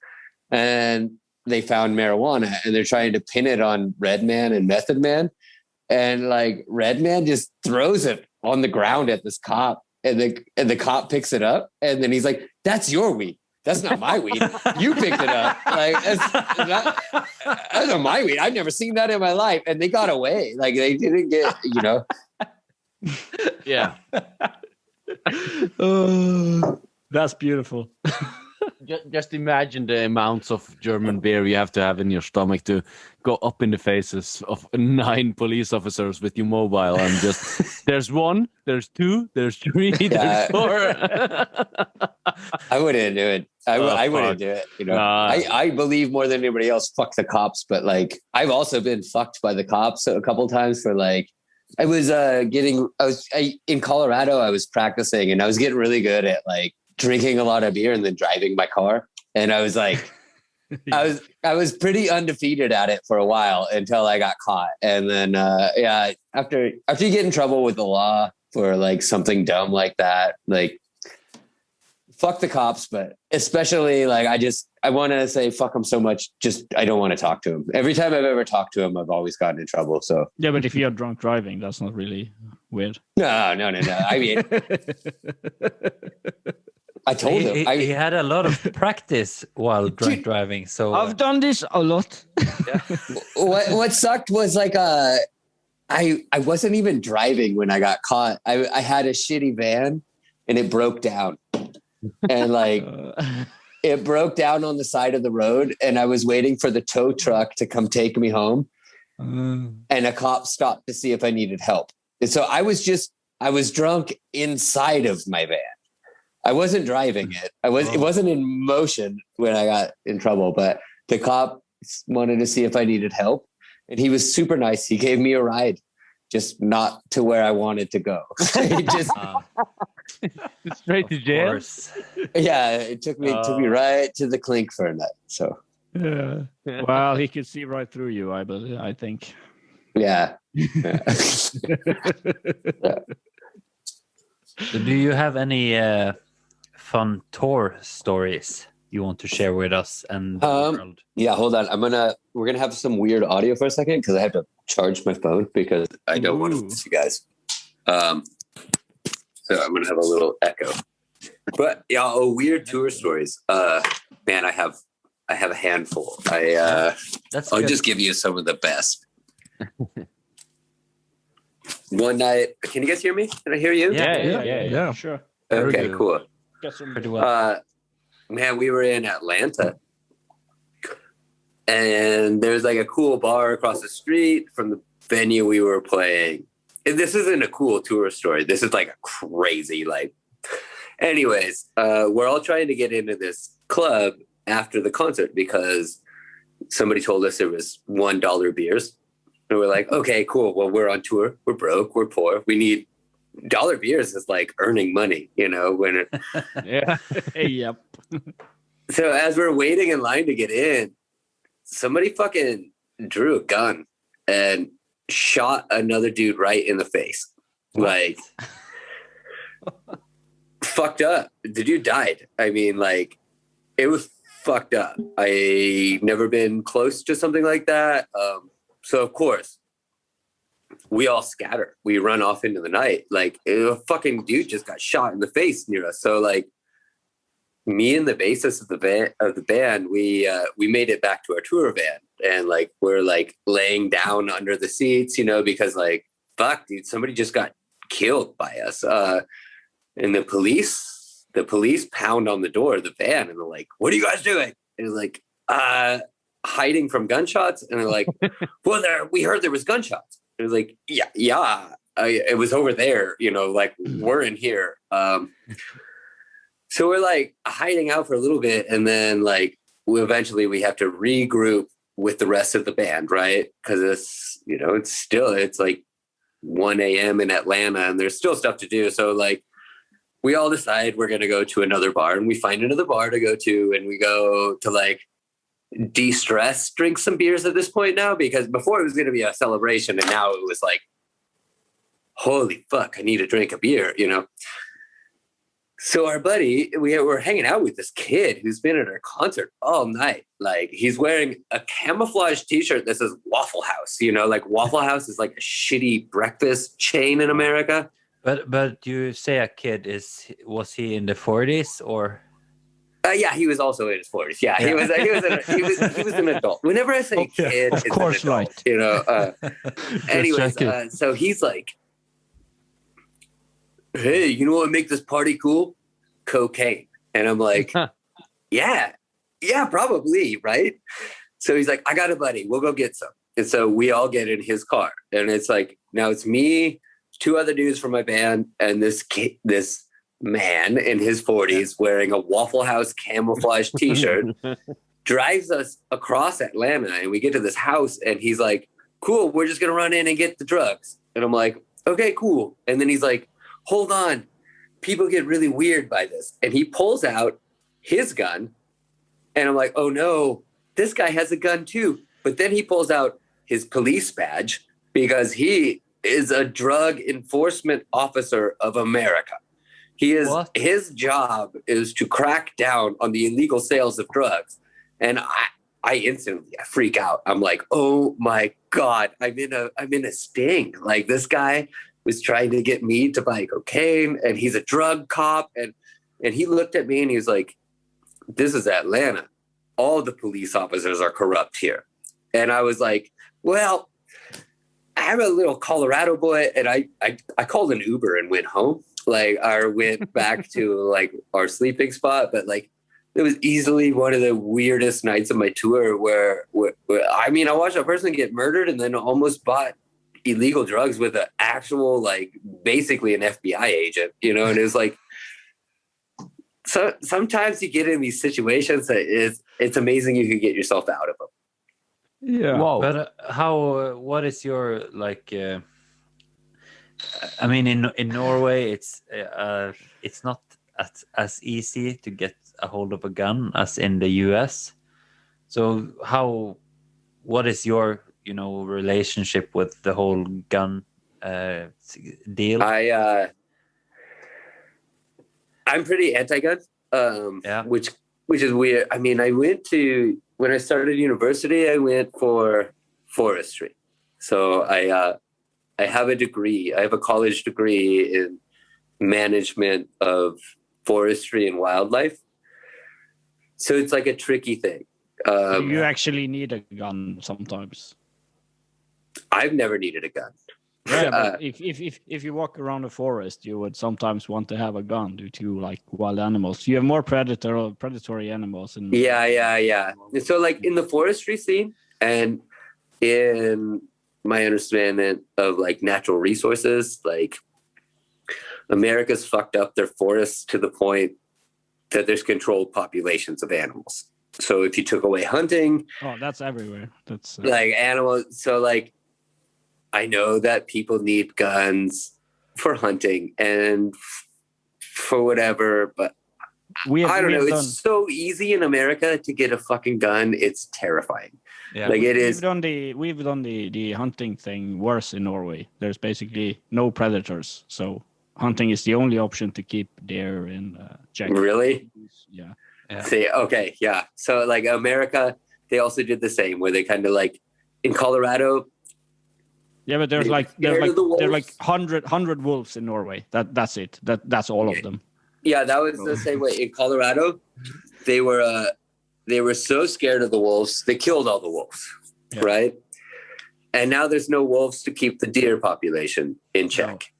And they found marijuana and they're trying to pin it on Redman and Method Man. And like Redman just throws it on the ground at this cop and the cop picks it up. And then he's like, that's your weed. That's not my weed. You picked it up. Like, that's not my weed. I've never seen that in my life. And they got away. Like they didn't get, Yeah. That's beautiful. Just imagine the amounts of German beer you have to have in your stomach to go up in the faces of 9 police officers with your mobile and just there's 1, there's 2, there's 3, there's 4. I wouldn't do it. I wouldn't do it. I believe more than anybody else. Fuck the cops, but like I've also been fucked by the cops a couple of times for like I was in Colorado. I was practicing and I was getting really good at like drinking a lot of beer and then driving my car. And I was like, I was pretty undefeated at it for a while until I got caught. And then, after you get in trouble with the law for like something dumb like that, like fuck the cops, but especially like, I want to say, fuck them so much. Just, I don't want to talk to them. Every time I've ever talked to them, I've always gotten in trouble. So yeah, but if you're drunk driving, that's not really weird. No. I mean, I told him he had a lot of practice while drunk driving. So I've done this a lot. What sucked was like I wasn't even driving when I got caught. I had a shitty van and it broke down, and like it broke down on the side of the road, and I was waiting for the tow truck to come take me home, and a cop stopped to see if I needed help. And so I was drunk inside of my van. I wasn't driving it. It wasn't in motion when I got in trouble, but the cop wanted to see if I needed help, and he was super nice. He gave me a ride, just not to where I wanted to go. He just straight to jail. Yeah, it took me right to the clink for a night. So yeah. Well, he could see right through you. I think. Yeah. So do you have any fun tour stories you want to share with us and the world? Yeah, hold on. We're gonna have some weird audio for a second because I have to charge my phone because I don't want to miss you guys. So I'm gonna have a little echo. But yeah, weird tour stories. Man, I have a handful. I'll just give you some of the best. One night, can you guys hear me? Can I hear you? Yeah. Sure. Okay, cool. Pretty well. Man, we were in Atlanta, and there's like a cool bar across the street from the venue we were playing. And this isn't a cool tour story. This is like a crazy, like, Anyways, we're all trying to get into this club after the concert because somebody told us there was $1 beers. And we're like, okay, cool. Well, we're on tour. We're broke. We're poor. We need dollar beers is like earning money, when it, Yeah. Yep. So as we're waiting in line to get in, somebody fucking drew a gun and shot another dude right in the face. What? Like, fucked up. The dude died. I mean, like, it was fucked up. I never been close to something like that. So of course, we all scatter. We run off into the night. Like, a fucking dude just got shot in the face near us. So like, me and the bassist of the band, we made it back to our tour van, and like we're like laying down under the seats, because like, fuck, dude, somebody just got killed by us. And the police pound on the door of the van, and they're like, "What are you guys doing?" And it's like, hiding from gunshots. And they're like, "Well, we heard there was gunshots." And it's like, yeah, it was over there. Like, we're in here. So we're like hiding out for a little bit, and then like we have to regroup with the rest of the band, right? Because it's like 1 a.m. in Atlanta, and there's still stuff to do. So like, we all decide we're going to go to another bar, and we find another bar to go to, and we go to like de-stress, drink some beers at this point now, because before it was going to be a celebration, and now it was like, holy fuck, I need to drink a beer, So our buddy, we're hanging out with this kid who's been at our concert all night. Like, he's wearing a camouflage t-shirt that says Waffle House, like Waffle House is like a shitty breakfast chain in America. But you say a kid, was he in the 40s or? Yeah, he was also in his 40s. Yeah, he was an adult. Whenever I say kid, of course, right. Anyways, so he's like, "Hey, you know what would make this party cool? Cocaine." And I'm like, yeah, probably, right? So he's like, "I got a buddy. We'll go get some." And so we all get in his car, and it's like, now it's me, 2 other dudes from my band, and this man in his 40s wearing a Waffle House camouflage t-shirt drives us across Atlanta, and we get to this house, and he's like, "Cool, we're just gonna run in and get the drugs." And I'm like, "Okay, cool." And then he's like, "Hold on, people get really weird by this." And he pulls out his gun, and I'm like, "Oh no, this guy has a gun too." But then he pulls out his police badge, because he is a drug enforcement officer of America. His job is to crack down on the illegal sales of drugs. And I instantly freak out. I'm like, "Oh my God, I'm in a sting. Like, this guy was trying to get me to buy cocaine, and he's a drug cop." And he looked at me and he was like, "This is Atlanta. All the police officers are corrupt here." And I was like, "Well, I'm a little Colorado boy," and I called an Uber and went home. Like, I went back to like our sleeping spot, but like, it was easily one of the weirdest nights of my tour where I watched a person get murdered and then almost bought illegal drugs with an actual, like, basically an FBI agent, and it was like, so sometimes you get in these situations that it's amazing you can get yourself out of them. Yeah. Wow. But what is your like? In Norway, it's not as easy to get a hold of a gun as in the US. So what is your relationship with the whole gun deal? I'm pretty anti-gun, which is weird. When I started university, I went for forestry. So I have a degree. I have a college degree in management of forestry and wildlife. So it's like a tricky thing. You actually need a gun sometimes. I've never needed a gun. Yeah, but if you walk around the forest, you would sometimes want to have a gun due to like wild animals. You have more predatory animals. Yeah. And so like in the forestry scene and in my understanding of like natural resources, like America's fucked up their forests to the point that there's controlled populations of animals. So if you took away hunting, that's everywhere. That's like animals. So like, I know that people need guns for hunting and for whatever, but I don't know. It's so easy in America to get a fucking gun. It's terrifying. Yeah. Like it is. We've done the hunting thing worse in Norway. There's basically no predators, so hunting is the only option to keep deer in check. Really? Yeah. See, okay, yeah. So like America, they also did the same, where they kind of like in Colorado. Yeah, but there's like 100 wolves in Norway. That's it. That's all of them. Yeah, that was the same way in Colorado. They were so scared of the wolves, they killed all the wolves, right? And now there's no wolves to keep the deer population in check.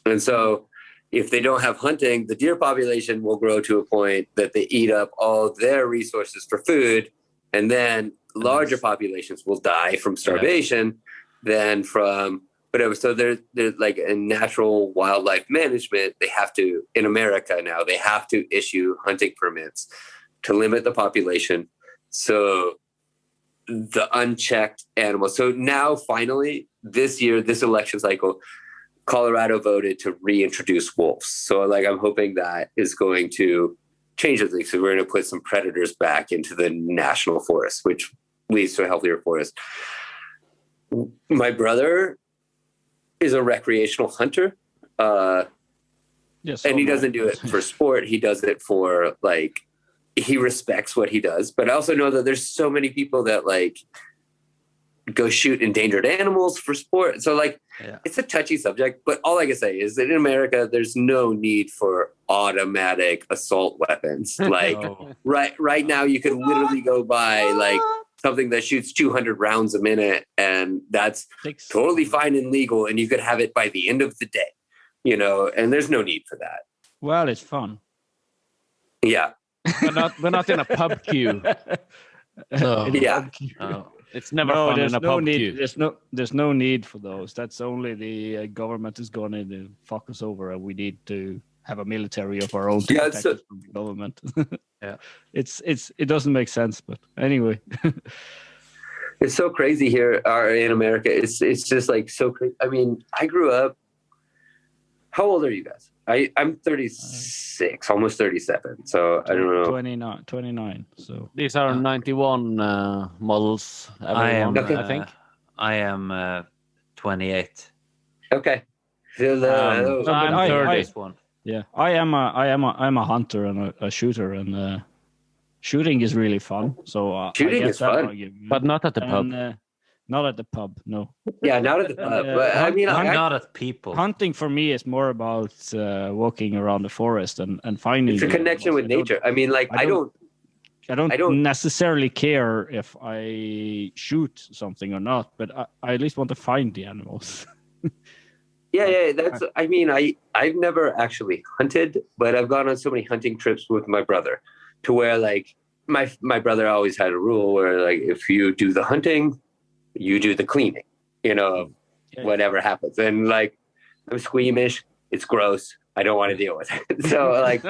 No. And so if they don't have hunting, the deer population will grow to a point that they eat up all their resources for food, and then larger populations will die from starvation than from whatever. So there's like a natural wildlife management. They have to, in America now, they have to issue hunting permits to limit the population. So the unchecked animals. So now finally this year, this election cycle, Colorado voted to reintroduce wolves. So like, I'm hoping that is going to change things. So we're going to put some predators back into the national forest, which leads to a healthier forest. My brother is a recreational hunter. And he doesn't do it for sport. He does it for like, he respects what he does. But I also know that there's so many people that like go shoot endangered animals for sport. So like, it's a touchy subject, but all I can say is that in America, there's no need for automatic assault weapons. Like right now you can literally go buy like something that shoots 200 rounds a minute, and that's totally fine and legal. And you could have it by the end of the day, you know, and there's no need for that. Well, it's fun. Yeah. We're not in a pub queue. No. Yeah. It's never fun in a pub queue. There's no need for those. That's only the government is going to fuck us over, and we need to have a military of our own to protect us from the government. It doesn't make sense, but anyway. It's so crazy here in America. It's just like so crazy. I mean, I grew up. How old are you guys? I'm 36, almost 37. So I don't know. 29. So these are 91 models. I think. I am 28. Okay. So I'm 30. Yeah, I'm a hunter and a shooter, and shooting is really fun. So shooting is fun, argument. But not at the pub. Not at the pub, no. Yeah, not at the pub. But I mean, I'm not at people. Hunting for me is more about walking around the forest and finding. It's a connection with nature. I mean, like I don't necessarily care if I shoot something or not, but I at least want to find the animals. Yeah. That's. I mean, I've never actually hunted, but I've gone on so many hunting trips with my brother, to where like my brother always had a rule where like if you do the hunting, you do the cleaning, you know, whatever happens. And like, I'm squeamish. It's gross. I don't want to deal with it. So like,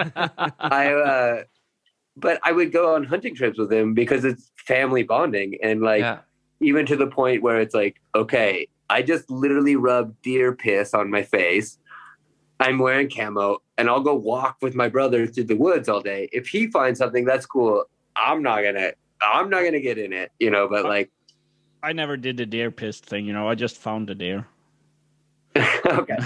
but I would go on hunting trips with him because it's family bonding. And like, even to the point where it's like, okay, I just literally rubbed deer piss on my face. I'm wearing camo, and I'll go walk with my brother through the woods all day. If he finds something, that's cool. I'm not gonna get in it, you know, but like, I never did the deer piss thing, you know. I just found the deer. Okay,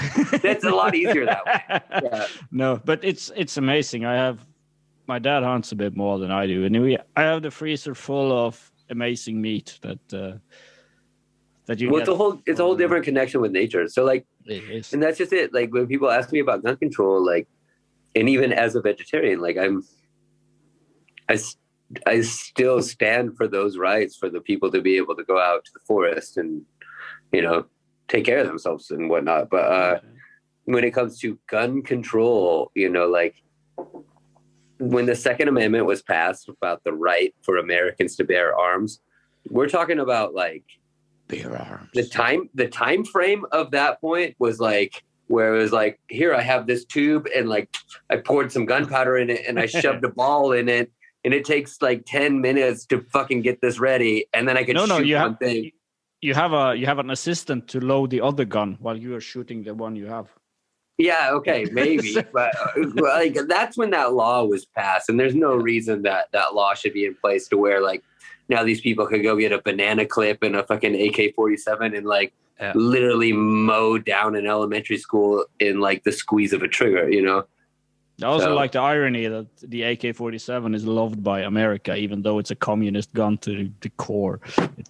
that's a lot easier that way. Yeah. No, but it's amazing. My dad hunts a bit more than I do, and I have the freezer full of amazing meat that you. Well, it's a whole different connection with nature. So like, it is. And that's just it. Like when people ask me about gun control, like, and even as a vegetarian, like I still stand for those rights for the people to be able to go out to the forest and, you know, take care of themselves and whatnot. But when it comes to gun control, you know, like when the Second Amendment was passed about the right for Americans to bear arms, we're talking about like bear arms. The time frame of that point was like where it was like, here, I have this tube and like I poured some gunpowder in it and I shoved a ball in it and it takes like 10 minutes to fucking get this ready. And then I could shoot one thing. You have an assistant to load the other gun while you are shooting the one you have. Yeah, okay, maybe. But like that's when that law was passed. And there's no reason that law should be in place to where like now these people could go get a banana clip and a fucking AK-47 and like literally mow down an elementary school in like the squeeze of a trigger, you know? I also like the irony that the AK-47 is loved by America, even though it's a communist gun to the core.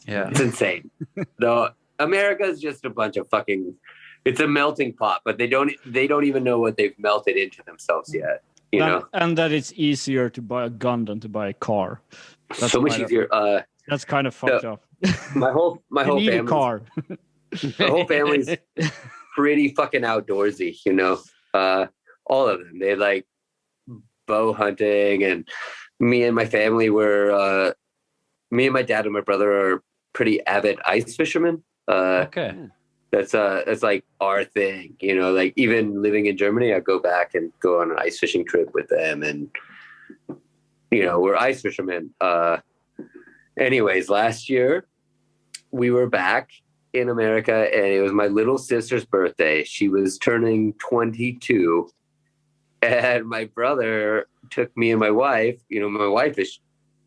It's insane. Though America is just a bunch of fucking, it's a melting pot, but they don't even know what they've melted into themselves yet, you know? And that it's easier to buy a gun than to buy a car. That's so much easier. That's kind of fucked up. My whole family. Car. The whole family's pretty fucking outdoorsy, you know. All of them. They like bow hunting, and me and my family were. Me and my dad and my brother are pretty avid ice fishermen. Okay. That's like our thing, you know. Like even living in Germany, I go back and go on an ice fishing trip with them, and you know we're ice fishermen. Anyways, last year we were back in America, and it was my little sister's birthday. She was turning 22, and my brother took me and my wife. You know, my wife is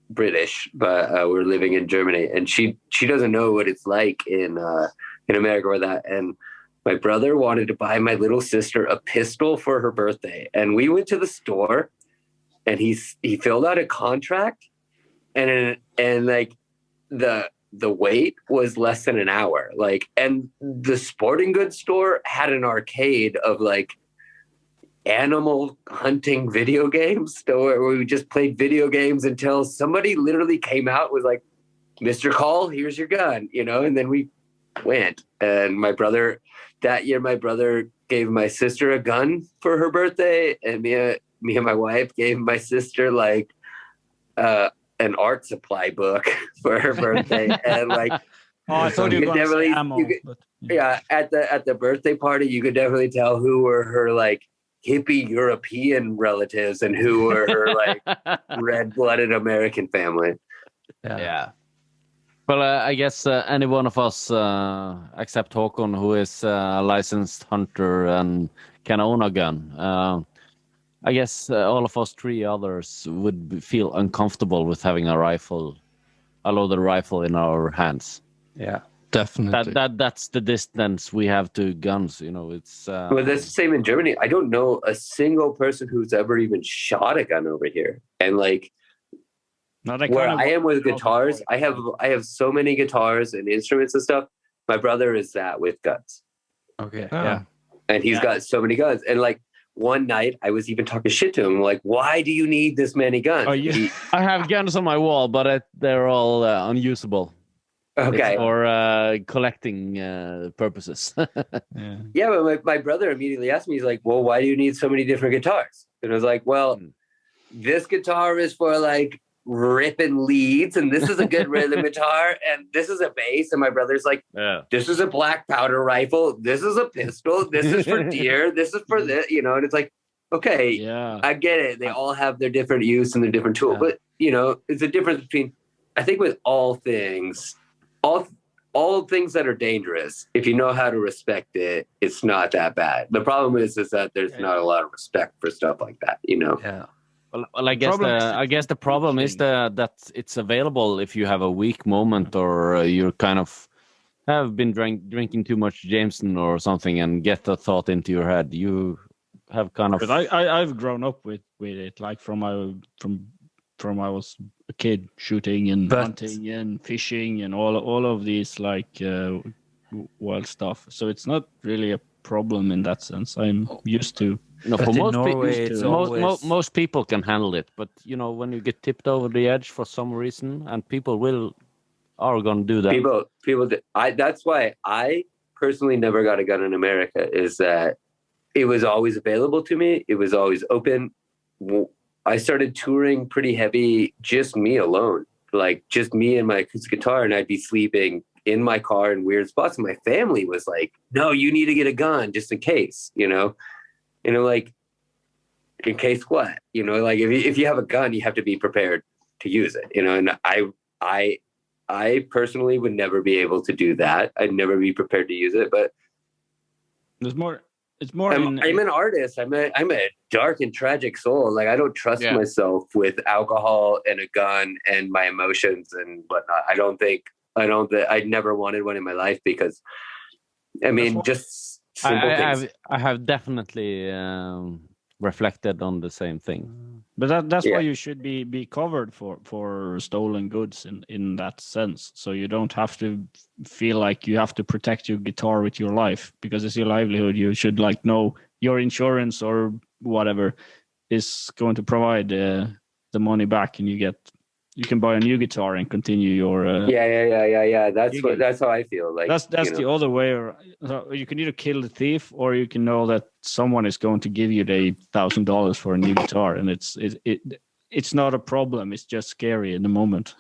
British, but we're living in Germany, and she doesn't know what it's like in America or that. And my brother wanted to buy my little sister a pistol for her birthday, and we went to the store, and he filled out a contract, and like the wait was less than an hour. Like, and the sporting goods store had an arcade of like animal hunting video games where we just played video games until somebody literally came out with like, Mr. Call, here's your gun, you know, and then we went. And that year my brother gave my sister a gun for her birthday, and me and my wife gave my sister like an art supply book for her birthday. And like I thought you were going to say ammo. At the birthday party you could definitely tell who were her like hippie European relatives and who were her like red-blooded American family. Well, I guess any one of us, except Håkon, who is a licensed hunter and can own a gun, I guess all of us three others would feel uncomfortable with having a loaded rifle in our hands. Yeah, definitely. That's the distance we have to guns. You know, it's. Well, that's the same in Germany. I don't know a single person who's ever even shot a gun over here, and like. Where I am with guitars, I have so many guitars and instruments and stuff. My brother is that with guns. Okay. Yeah. And he's got so many guns. And like one night I was even talking shit to him, like, why do you need this many guns? Oh, yeah. I have guns on my wall, but they're all unusable. Okay. It's for collecting purposes. Yeah, but my brother immediately asked me, he's like, well, why do you need so many different guitars? And I was like, well, this guitar is for like ripping leads, and this is a good rhythm guitar, and this is a bass. And my brother's like, this is a black powder rifle, this is a pistol, this is for deer, this is for this, you know. And it's like, okay, I get it, they all have their different use and their different tool, but you know, it's a difference between, I think with all things that are dangerous, if you know how to respect it, it's not that bad. The problem is that there's not a lot of respect for stuff like that, you know. Well, I guess the problem is that it's available if you have a weak moment, or you kind of have been drinking too much Jameson or something and get a thought into your head. You have kind of. But I've grown up with it, like from I was a kid, shooting and hunting and fishing and all of these like wild stuff. So it's not really a problem in that sense. I'm used to. No, for most people can handle it, but you know, when you get tipped over the edge for some reason, and people are going to do that. People. That's why I personally never got a gun in America. Is that it was always available to me. It was always open. I started touring pretty heavy, just me alone, like just me and my acoustic guitar, and I'd be sleeping in my car in weird spots. And my family was like, no, you need to get a gun just in case, you know? And I'm like, in case what? You know, like if you have a gun, you have to be prepared to use it, you know? And I personally would never be able to do that. I'd never be prepared to use it, but It's more. I'm an artist. I'm a dark and tragic soul. Like I don't trust myself with alcohol and a gun and my emotions and whatnot. I'd never wanted one in my life because, I mean, just simple things. I have definitely reflected on the same thing. But that's why you should be covered for stolen goods in that sense. So you don't have to feel like you have to protect your guitar with your life because it's your livelihood. You should like know your insurance or whatever is going to provide the money back, and you can buy a new guitar and continue your yeah. That's how I feel. Like that's the other way. So you can either kill the thief, or you can know that someone is going to give you the $1,000 for a new guitar, and it's not a problem. It's just scary in the moment.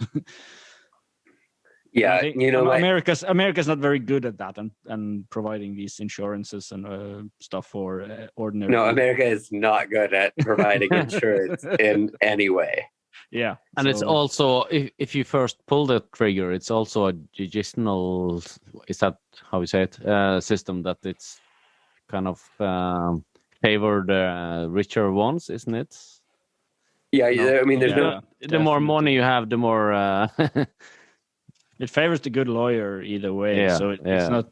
Yeah, you know, America's not very good at that and providing these insurances and stuff for ordinary. No, America is not good at providing insurance in any way. Yeah, and it's also if you first pull the trigger, it's also a judicial. Is that how we say it? System that it's kind of favored richer ones, isn't it? Yeah, I mean, the more money you have, the more. It favors the good lawyer either way. Yeah, so it's not.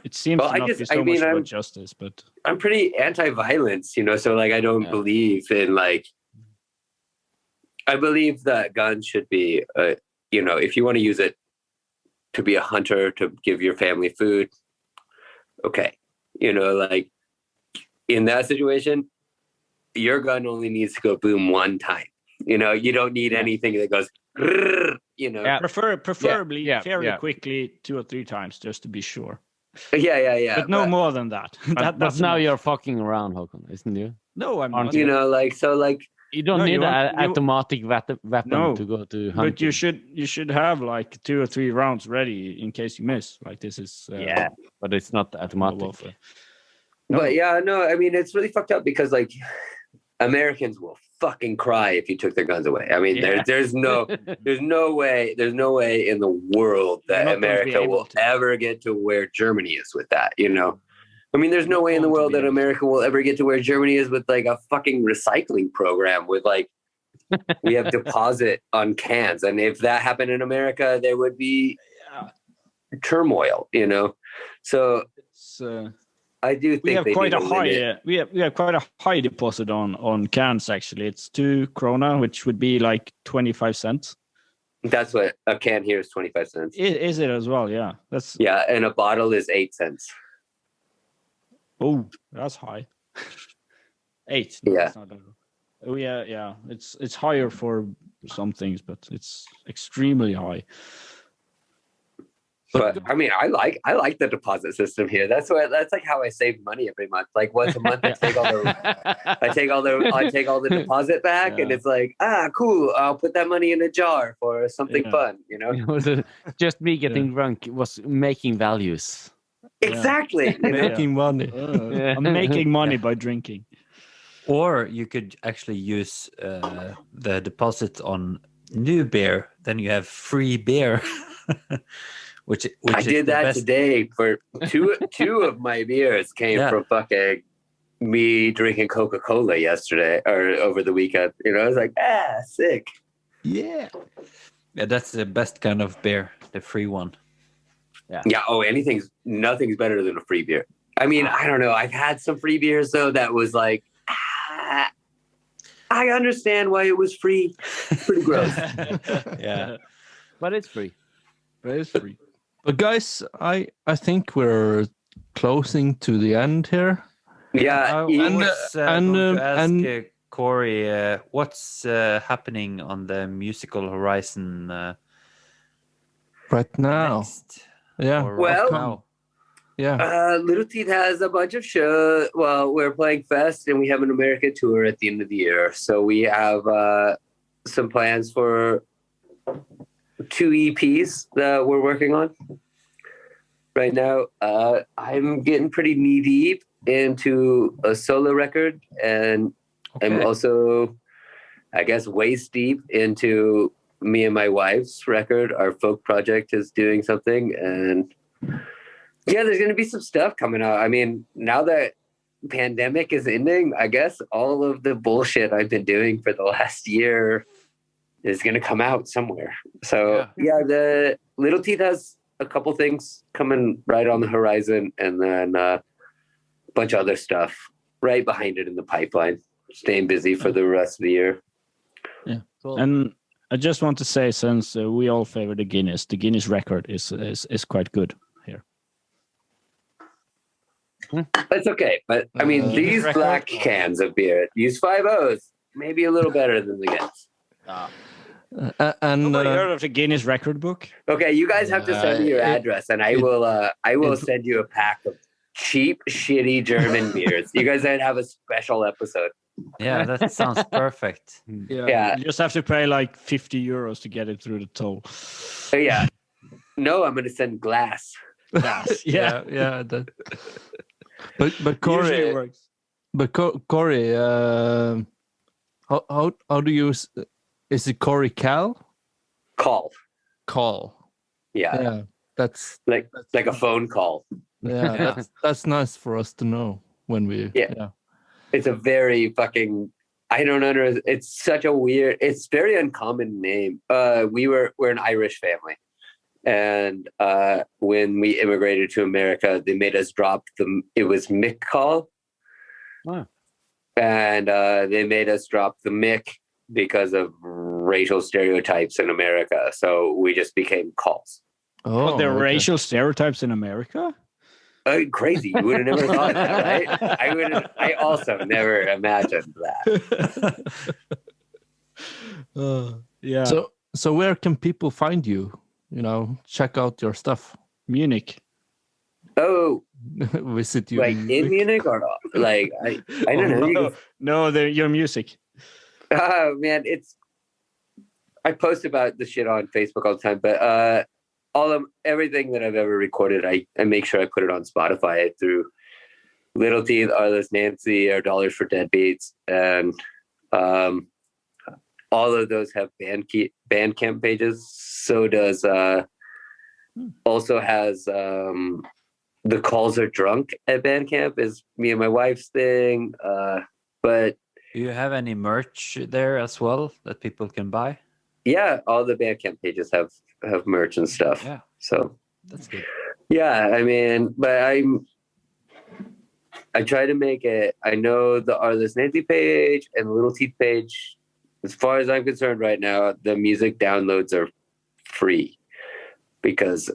It seems to not be so much about justice, but I'm pretty anti-violence, you know. So like, I don't believe in like. I believe that guns should be, you know, if you want to use it to be a hunter, to give your family food, okay. You know, like in that situation, your gun only needs to go boom one time. You know, you don't need anything that goes, you know. Yeah. Preferably fairly quickly 2 or 3 times just to be sure. Yeah. But no more than that. That's now you're fucking around, Håkon, isn't you? No, I'm not. You know, like, so like, you don't need an automatic weapon to go to hunting. But you should have like 2 or 3 rounds ready in case you miss. Like this is but it's not automatic. But I mean it's really fucked up because like Americans will fucking cry if you took their guns away. I mean there's no way in the world that America will ever get to where Germany is with that, you know. I mean, there's no way in the world that America will ever get to where Germany is with like a fucking recycling program with like, we have deposit on cans. And if that happened in America, there would be turmoil, you know? So I do think we have quite a high, we have quite a high deposit on cans. Actually, it's 2 krona, which would be like 25 cents. That's what a can here is, 25 cents. Is it as well? Yeah. And a bottle is 8 cents. Oh, that's high. 8. Yeah. Yeah. It's higher for some things, but it's extremely high. But I mean, I like the deposit system here. That's like how I save money every month. Like once a month, I take all the deposit back, and it's like, cool. I'll put that money in a jar for something fun, you know. Just me getting drunk was making values. Exactly. Making money. I'm making money by drinking. Or you could actually use the deposit on new beer. Then you have free beer. which I did that best. Today for two of my beers came from fucking me drinking Coca-Cola yesterday or over the weekend. You know, I was like, sick. Yeah, that's the best kind of beer, the free one. Yeah. Oh, nothing's better than a free beer. I mean, I don't know. I've had some free beers though that was like, I understand why it was free. Pretty gross. Yeah, but it's free. But guys, I think we're closing to the end here. Yeah, ask Cory, what's happening on the musical horizon right now? Next? Yeah. Well, Little Teeth has a bunch of shows. Well, we're playing Fest, and we have an America tour at the end of the year. So we have some plans for 2 EPs that we're working on. Right now, I'm getting pretty knee deep into a solo record, and I'm also, I guess, waist deep into me and my wife's record. Our folk project is doing something, and yeah, there's going to be some stuff coming out. I mean, now that pandemic is ending, I guess all of the bullshit I've been doing for the last year is going to come out somewhere. So yeah, the Little Teeth has a couple things coming right on the horizon, and then a bunch of other stuff right behind it in the pipeline. Staying busy for the rest of the year. Yeah, cool. And I just want to say, since we all favor the Guinness record is quite good here. It's okay, but I mean, these black cans of beer, these 5.0s, maybe a little better than the Guinness. And nobody heard of the Guinness record book? Okay, you guys have to send me your address, and I will send you a pack of cheap, shitty German beers. You guys might have a special episode. Yeah, that sounds perfect. Yeah. You just have to pay like €50 to get it through the toll. Oh, yeah. No, I'm going to send glass. Yeah. But Cory, usually it works. But Cory, how do you? Is it Cory Cal? Call. Yeah. That's like a phone call. Yeah, that's nice for us to know when we. Yeah. It's a very fucking. I don't understand. It's such a weird. It's very uncommon name. We're an Irish family, and when we immigrated to America, they made us drop it was Mick Call, and they made us drop the Mick because of racial stereotypes in America. So we just became Calls. Oh, there are racial stereotypes in America? Crazy. You would have never thought that, right? I also never imagined that. Yeah. So where can people find you? Check out your stuff. Munich. Oh. Visit you. Like in Munich or like, I don't know. No, your music. Oh, man. I post about the shit on Facebook all the time, but everything that I've ever recorded, I make sure I put it on Spotify through Little Teeth, Arliss Nancy, or Dollars for Deadbeats, and all of those have Bandcamp pages. So does also has The Calls Are Drunk at Bandcamp is me and my wife's thing. But do you have any merch there as well that people can buy? Yeah, all the Bandcamp pages have merch and stuff. Yeah. So that's good. Yeah, I mean, but I try to make it. I know the Arliss Nancy page and the Little Teeth page. As far as I'm concerned right now, the music downloads are free because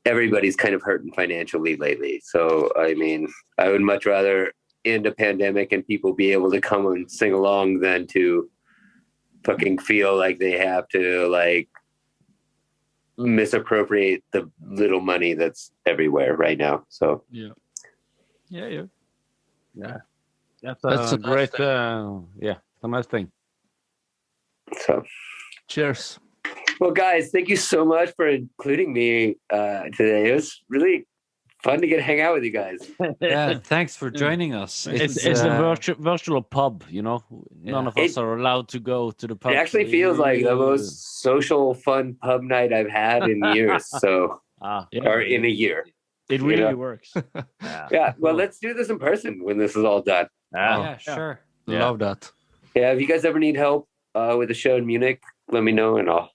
everybody's kind of hurting financially lately. So, I mean, I would much rather end a pandemic and people be able to come and sing along than to fucking feel like they have to like misappropriate the little money that's everywhere right now. So that's a great a nice thing. So cheers. Well, guys, thank you so much for including me today. It was really fun to hang out with you guys. Yeah, thanks for joining us. It's a virtual pub, None of us are allowed to go to the pub. It actually feels like the most social, fun pub night I've had in years. So, or in a year. It really works. Yeah. Well, let's do this in person when this is all done. Yeah, sure. Love that. Yeah. If you guys ever need help with the show in Munich, let me know, and I'll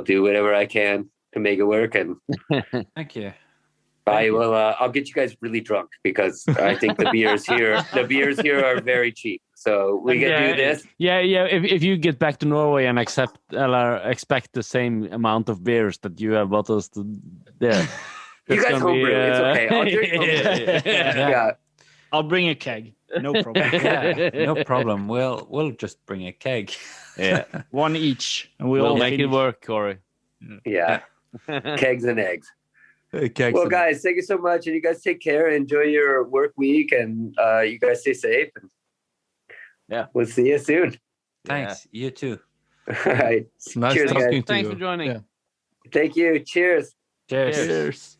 do whatever I can to make it work. And thank you. I'll get you guys really drunk because I think the beers here are very cheap. So we can do this. Yeah. If you get back to Norway and expect the same amount of beers that you have bought us there. You guys homebrew. It's okay. I'll drink homebrew. Yeah. I'll bring a keg. No problem. No problem. We'll just bring a keg. Yeah. One each. And we'll make it work, Cory. Yeah. Kegs and eggs. Well, guys, thank you so much, and you guys take care. Enjoy your work week, and you guys stay safe. And we'll see you soon. Thanks. You too. All right. Nice Cheers, talking guys. to Thanks you. for joining. Yeah. Thank you. Cheers. Cheers.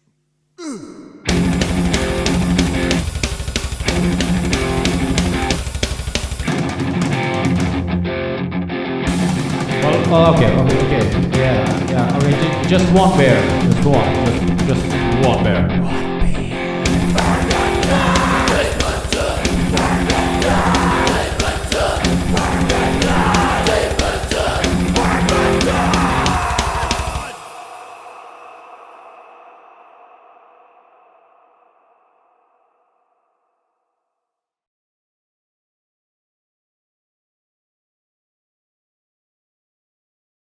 Okay. Yeah. Okay, just one beer. Just one. Just one beer.